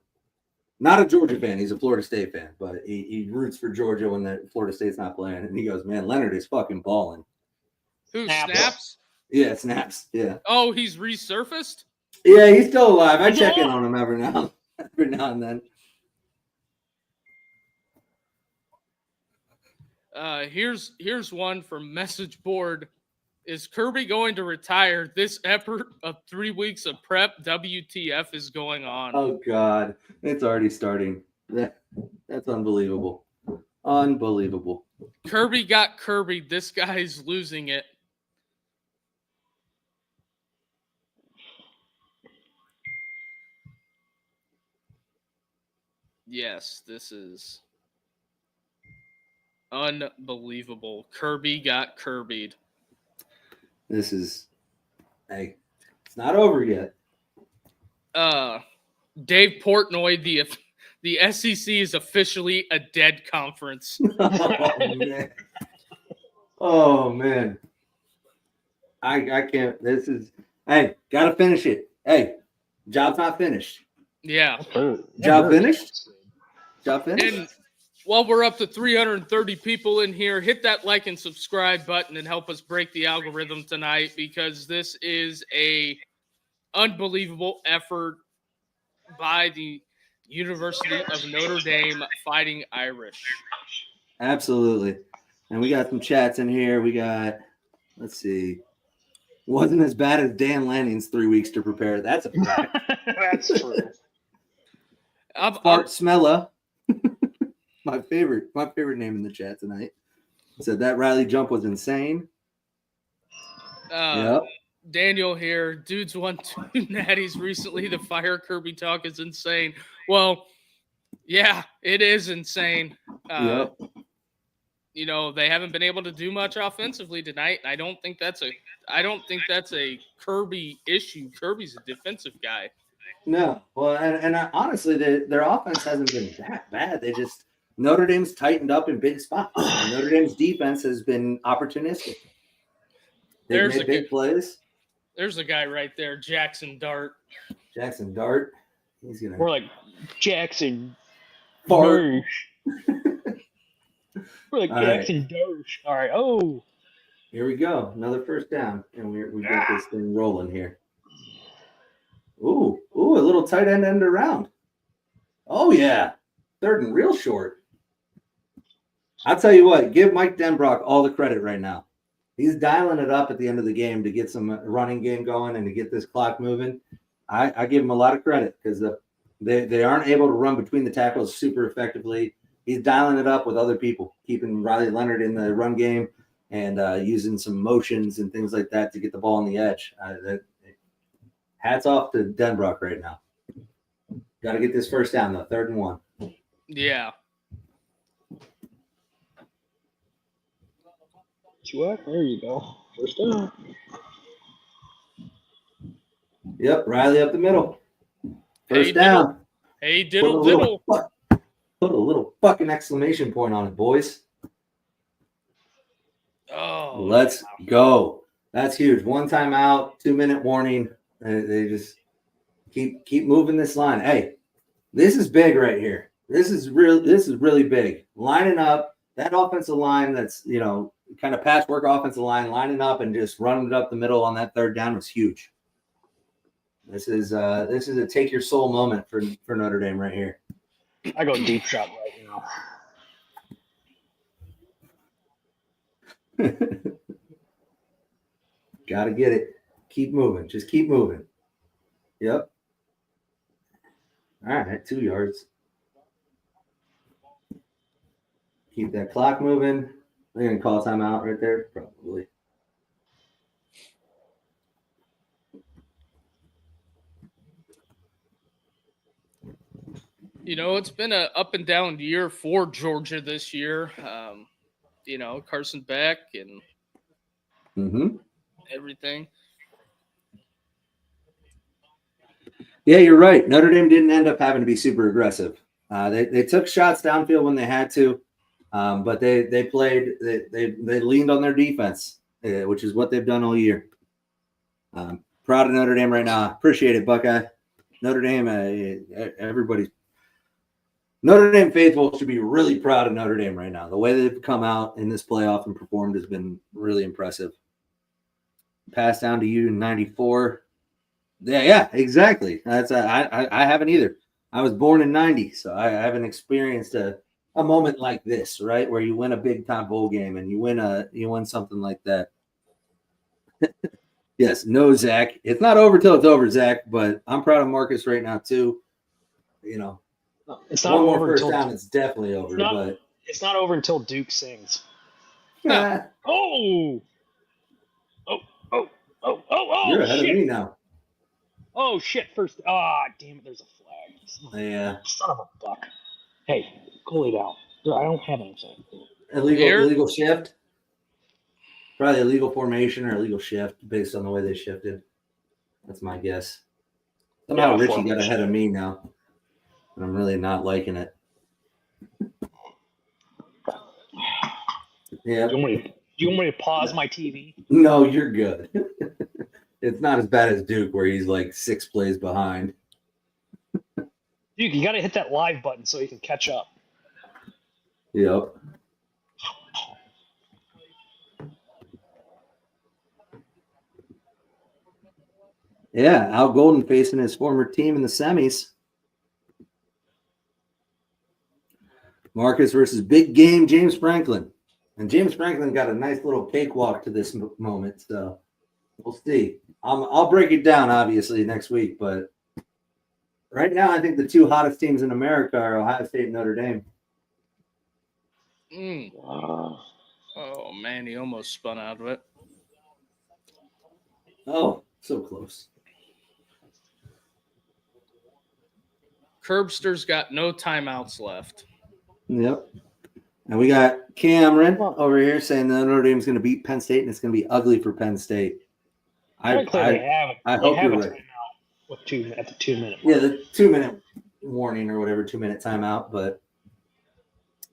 Not a Georgia fan. He's a Florida State fan, but he roots for Georgia when the Florida State's not playing. And he goes, man, Leonard is fucking balling. Who, Snaps? Yeah, Snaps. Yeah. Oh, he's resurfaced? Yeah, he's still alive. I check in on him every now and then. Here's one from message board. Is Kirby going to retire? This effort of 3 weeks of prep, WTF is going on. Oh, God. It's already starting. That's unbelievable. Unbelievable. Kirby got Kirby. This guy's losing it. Yes, this is unbelievable. Kirby got Kirby'd. This is, hey, it's not over yet. Dave Portnoy, the SEC is officially a dead conference. Oh, man. Oh, man. I can't. This is, hey, got to finish it. Hey, job's not finished. Yeah. Job finished? Job finished? And while we're up to 330 people in here, hit that like and subscribe button and help us break the algorithm tonight, because this is a unbelievable effort by the University of Notre Dame Fighting Irish. Absolutely. And we got some chats in here. We got, let's see, wasn't as bad as Dan Lanning's 3 weeks to prepare. That's a fact. That's true. Fart Smella. My favorite name in the chat tonight. Said that Riley jump was insane. Yep. Daniel here. Dude's won 2 natties recently. The fire Kirby talk is insane. Well, yeah, it is insane. Yep. You know, they haven't been able to do much offensively tonight. I don't think that's a Kirby issue. Kirby's a defensive guy. No. Well, and honestly, their offense hasn't been that bad. They just, Notre Dame's tightened up in big spots. And Notre Dame's defense has been opportunistic. They've made big plays. There's a guy right there, Jackson Dart. Jackson Dart. He's gonna. We're like Jackson Fart. We're like Jackson Doge. All right. Oh. Here we go. Another first down. And we got this thing rolling here. Ooh, a little tight end around. Oh, yeah. Third and real short. I'll tell you what, give Mike Denbrock all the credit right now. He's dialing it up at the end of the game to get some running game going and to get this clock moving. I give him a lot of credit because they aren't able to run between the tackles super effectively. He's dialing it up with other people, keeping Riley Leonard in the run game and using some motions and things like that to get the ball on the edge. Hats off to Denbrock right now. Got to get this first down, though. 3rd and 1. Yeah. There you go. First down. Yep, Riley up the middle. First down. Hey, diddle. Put a little fucking exclamation point on it, boys. Oh, let's go. That's huge. 1 timeout, 2-minute warning. They just keep moving this line. Hey, this is big right here. This is really big. Lining up that offensive line that's, kind of patchwork offensive line, lining up and just running it up the middle on that 3rd down was huge. This is a take your soul moment for Notre Dame right here. I go deep shot right now. Gotta get it. Keep moving. Just keep moving. Yep. All right, 2 yards. Keep that clock moving. They're going to call timeout right there? Probably. It's been an up and down year for Georgia this year. Carson Beck and everything. Yeah, you're right. Notre Dame didn't end up having to be super aggressive. They took shots downfield when they had to, but they played. They leaned on their defense, which is what they've done all year. Proud of Notre Dame right now. Appreciate it, Buckeye. Notre Dame, Notre Dame faithful should be really proud of Notre Dame right now. The way they've come out in this playoff and performed has been really impressive. Pass down to you in 94. Yeah, exactly. That's I haven't either. I was born in 90, so I haven't experienced a moment like this, right? Where you win a big time bowl game and you win something like that. Yes, no, Zach. It's not over till it's over, Zach, but I'm proud of Marcus right now too. You know, it's not one more over first until down, it's definitely over. It's not over until Duke sings. But Oh! You're ahead shit. of me now. Oh shit! First, damn it! There's a flag. Yeah. Son of a buck. Hey, cool it down. I don't have anything. Illegal shift. Probably illegal formation or illegal shift based on the way they shifted. That's my guess. Somehow Richie got ahead of me now. And I'm really not liking it. Yeah. Do you want me to pause my TV? No, you're good. It's not as bad as Duke, where he's like 6 plays behind. Duke, you got to hit that live button so you can catch up. Yep. Yeah, Al Golden facing his former team in the semis. Marcus versus big game James Franklin. And James Franklin got a nice little cakewalk to this moment, so we'll see. I'll break it down, obviously, next week, but right now I think the 2 hottest teams in America are Ohio State and Notre Dame. Oh, man, he almost spun out of it. Oh, so close. Curbster's got no timeouts left. Yep. And we got Cameron over here saying that Notre Dame's going to beat Penn State and it's going to be ugly for Penn State. I hope you're right. At the 2 minute mark. Yeah, the 2 minute warning or whatever, 2 minute timeout. But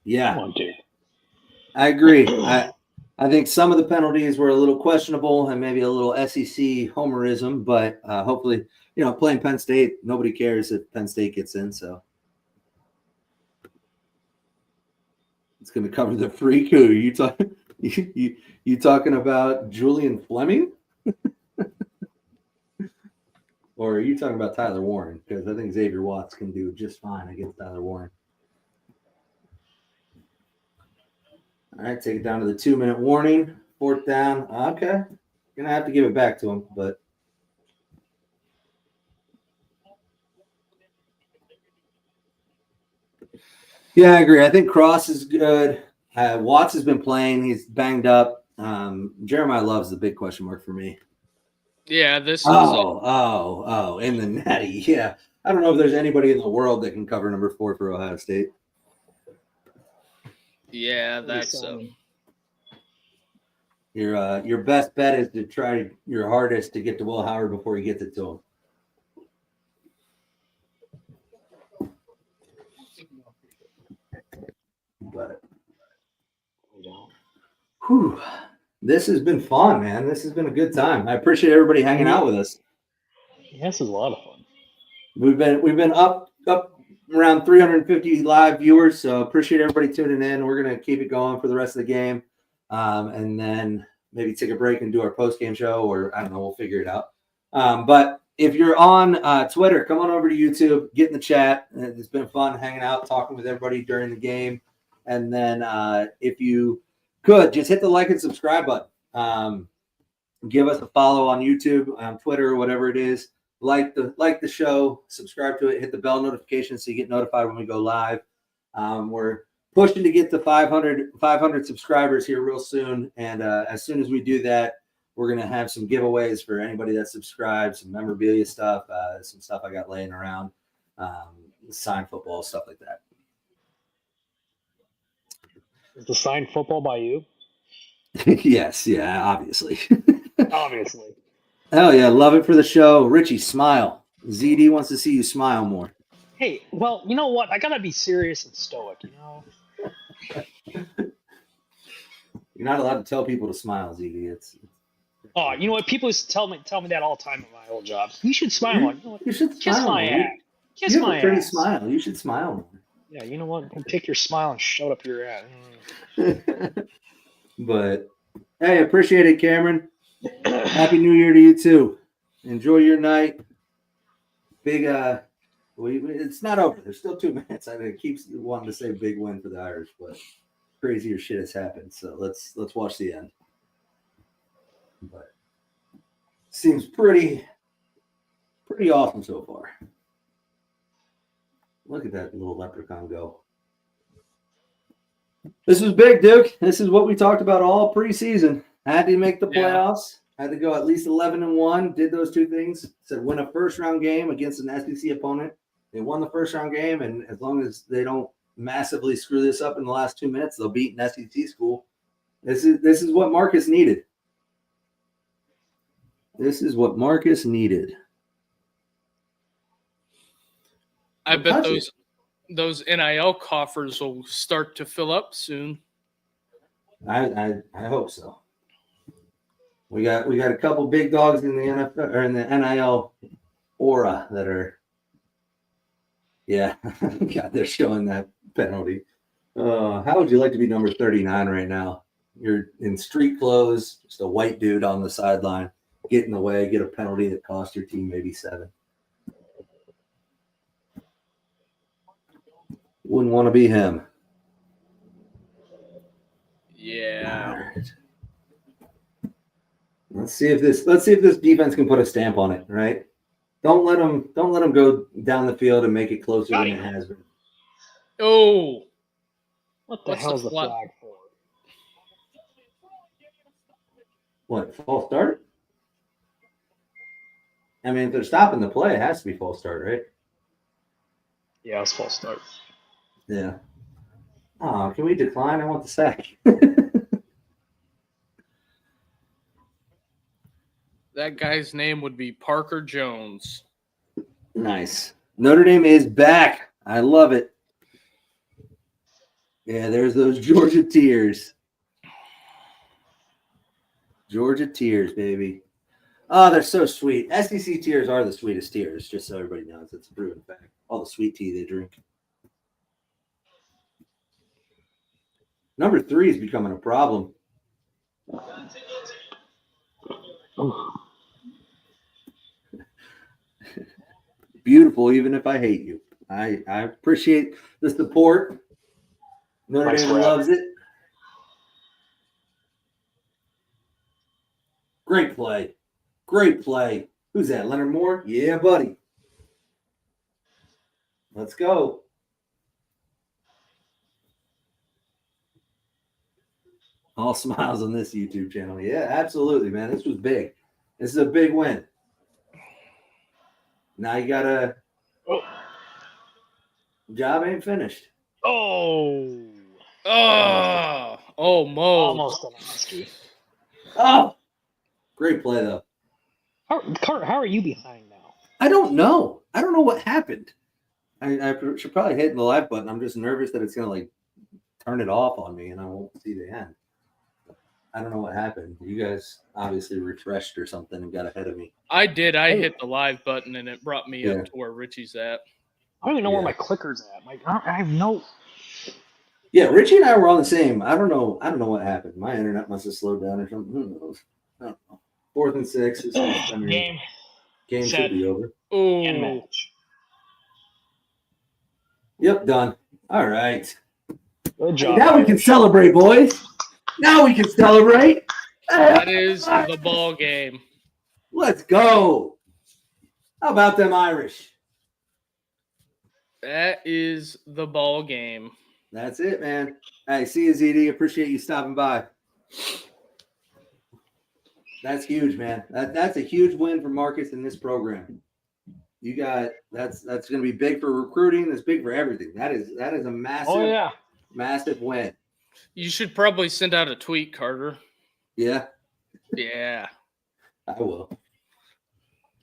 yeah, Come on, dude. I agree. I think some of the penalties were a little questionable and maybe a little SEC homerism, but hopefully, playing Penn State, nobody cares if Penn State gets in. So it's going to cover the freak. Who you talking about? Julian Fleming? Or are you talking about Tyler Warren? Because I think Xavier Watts can do just fine against Tyler Warren. All right, take it down to the 2 minute warning. 4th down. Okay. Gonna have to give it back to him, but yeah, I agree. I think Cross is good. Watts has been playing. He's banged up. Jeremiah Love's the big question mark for me. Yeah, this is in the Natty. Yeah. I don't know if there's anybody in the world that can cover number 4 for Ohio State. Yeah, that's your best bet is to try your hardest to get to Will Howard before he gets it to him. But this has been fun, man. This has been a good time. I appreciate everybody hanging out with us. Yeah, this is a lot of fun. We've been up around 350 live viewers, so appreciate everybody tuning in. We're gonna keep it going for the rest of the game, and then maybe take a break and do our post game show, or I don't know, we'll figure it out. But if you're on Twitter, come on over to YouTube, get in the chat. It's been fun hanging out, talking with everybody during the game, and then if you could just hit the like and subscribe button. Give us a follow on YouTube, on Twitter, whatever it is. Like the show, subscribe to it, hit the bell notification so you get notified when we go live. We're pushing to get to 500 subscribers here real soon, and as soon as we do that, we're gonna have some giveaways for anybody that subscribes, some memorabilia stuff, some stuff I got laying around, signed football, stuff like that. Is the signed football by you? Yes, yeah, obviously. Obviously. Oh yeah, love it for the show. Richie, smile. ZD wants to see you smile more. Hey, well, you know what? I gotta be serious and stoic. You're not allowed to tell people to smile, ZD. Oh, you know what? People used to tell me that all the time at my old job. You should smile more. You, You know what? you should Kiss smile my more. ass. You Kiss have a my pretty ass. smile. You should smile Yeah, you know what? Take your smile and shove it up your ass. more. But hey, appreciate it, Cameron. Happy New Year to you too. Enjoy your night. Big it's not over. There's still 2 minutes. I mean, it keeps wanting to say big win for the Irish, but crazier shit has happened. So let's watch the end. But seems pretty awesome so far. Look at that little leprechaun go. This was big, Duke. This is what we talked about all preseason. Had to make the playoffs. Had to go at least 11-1. Did those 2 things. Said win a first-round game against an SEC opponent. They won the first-round game, and as long as they don't massively screw this up in the last 2 minutes, they'll beat an SEC school. This is what Marcus needed. This is what Marcus needed. I bet those NIL coffers will start to fill up soon. I hope so. We got a couple big dogs in the NFL or in the NIL aura that are, yeah. God, they're showing that penalty. How would you like to be number 39 right now? You're in street clothes, just a white dude on the sideline, get in the way, get a penalty that cost your team maybe 7. Wouldn't want to be him. Yeah. All right. Let's see if this defense can put a stamp on it, right? Don't let them go down the field and make it closer than it has been. Oh. What the hell's the flag for? What, false start? I mean, if they're stopping the play, it has to be false start, right? Yeah, it's false start. Yeah. Oh, can we decline? I want the sack. That guy's name would be Parker Jones. Nice. Notre Dame is back. I love it. Yeah, there's those Georgia tears. Georgia tears, baby. Oh, they're so sweet. SEC tears are the sweetest tears, just so everybody knows. It's a proven fact. All the sweet tea they drink. Number 3 is becoming a problem. Beautiful, even if I hate you. I appreciate the support. Notre Dame loves it. Great play. Great play. Who's that? Leonard Moore? Yeah, buddy. Let's go. All smiles on this YouTube channel. Yeah, absolutely, man. This was big. This is a big win. Now you gotta. Oh. Job ain't finished. Oh. Oh, Mo. Almost an Oski. Oh, great play though. Carter, how are you behind now? I don't know. I don't know what happened. I should probably hit the live button. I'm just nervous that it's gonna like turn it off on me and I won't see the end. I don't know what happened. You guys obviously refreshed or something and got ahead of me. I did. I hit the live button and it brought me up to where Richie's at. I don't even know where my clicker's at. I have no. Yeah, Richie and I were on the same. I don't know what happened. My internet must have slowed down or something. Who knows? I don't know. 4th and 6. Game should be over. Oh, match. Yep, done. All right. Good job. Now we can celebrate, boys. Now we can celebrate. That is the ball game. Let's go. How about them Irish? That is the ball game. That's it, man. Hey, see you, ZD. Appreciate you stopping by. That's huge, man. That's a huge win for Marcus in this program. You got that's going to be big for recruiting. That's big for everything. That is a massive, massive win. You should probably send out a tweet, Carter. Yeah. Yeah. I will.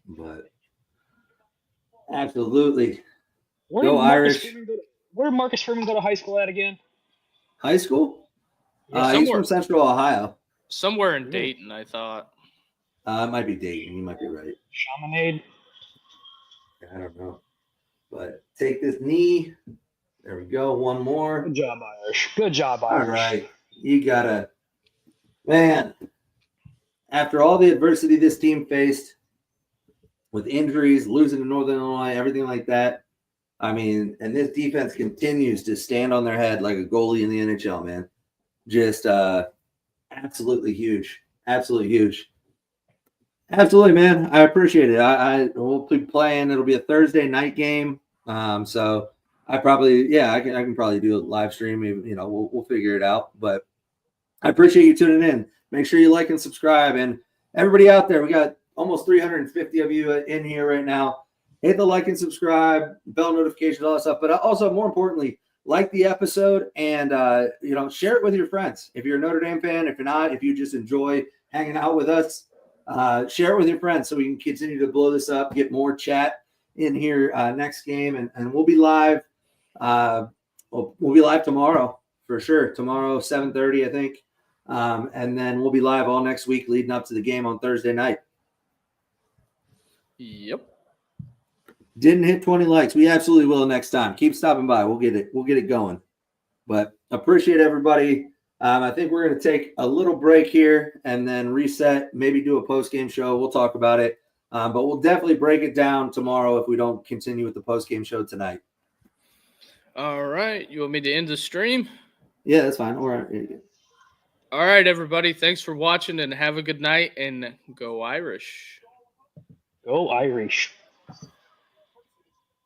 But absolutely. Where Go did Marcus Irish. Freeman go to, where did Marcus Freeman go to high school at again? High school? Yeah, He's from Central Ohio. Somewhere in Really? Dayton, I thought. It might be Dayton. You might be right. Chaminade. I don't know. But take this knee. There we go. One more. Good job, Irish. Good job, All Irish. right. You got to, man, after all the adversity this team faced with injuries, losing to Northern Illinois, everything like that, I mean, and this defense continues to stand on their head like a goalie in the NHL, man. Just absolutely huge. Absolutely huge. Absolutely, man. I appreciate it. I will be playing. It'll be a Thursday night game. So I probably, I can probably do a live stream. You know, we'll figure it out. But I appreciate you tuning in. Make sure you like and subscribe. And everybody out there, we got almost 350 of you in here right now. Hit the like and subscribe, bell notifications, all that stuff. But also, more importantly, like the episode and share it with your friends. If you're a Notre Dame fan, if you're not, if you just enjoy hanging out with us. Share it with your friends so we can continue to blow this up, get more chat in here next game, and we'll be live. We'll be live tomorrow for sure. Tomorrow, 7:30, I think, and then we'll be live all next week leading up to the game on Thursday night. Yep. Didn't hit 20 likes. We absolutely will next time. Keep stopping by. We'll get it going. But appreciate everybody. I think we're going to take a little break here and then reset, maybe do a post-game show. We'll talk about it. But we'll definitely break it down tomorrow if we don't continue with the post-game show tonight. All right. You want me to end the stream? Yeah, that's fine. All right. All right, everybody. Thanks for watching and have a good night and go Irish. Go Irish.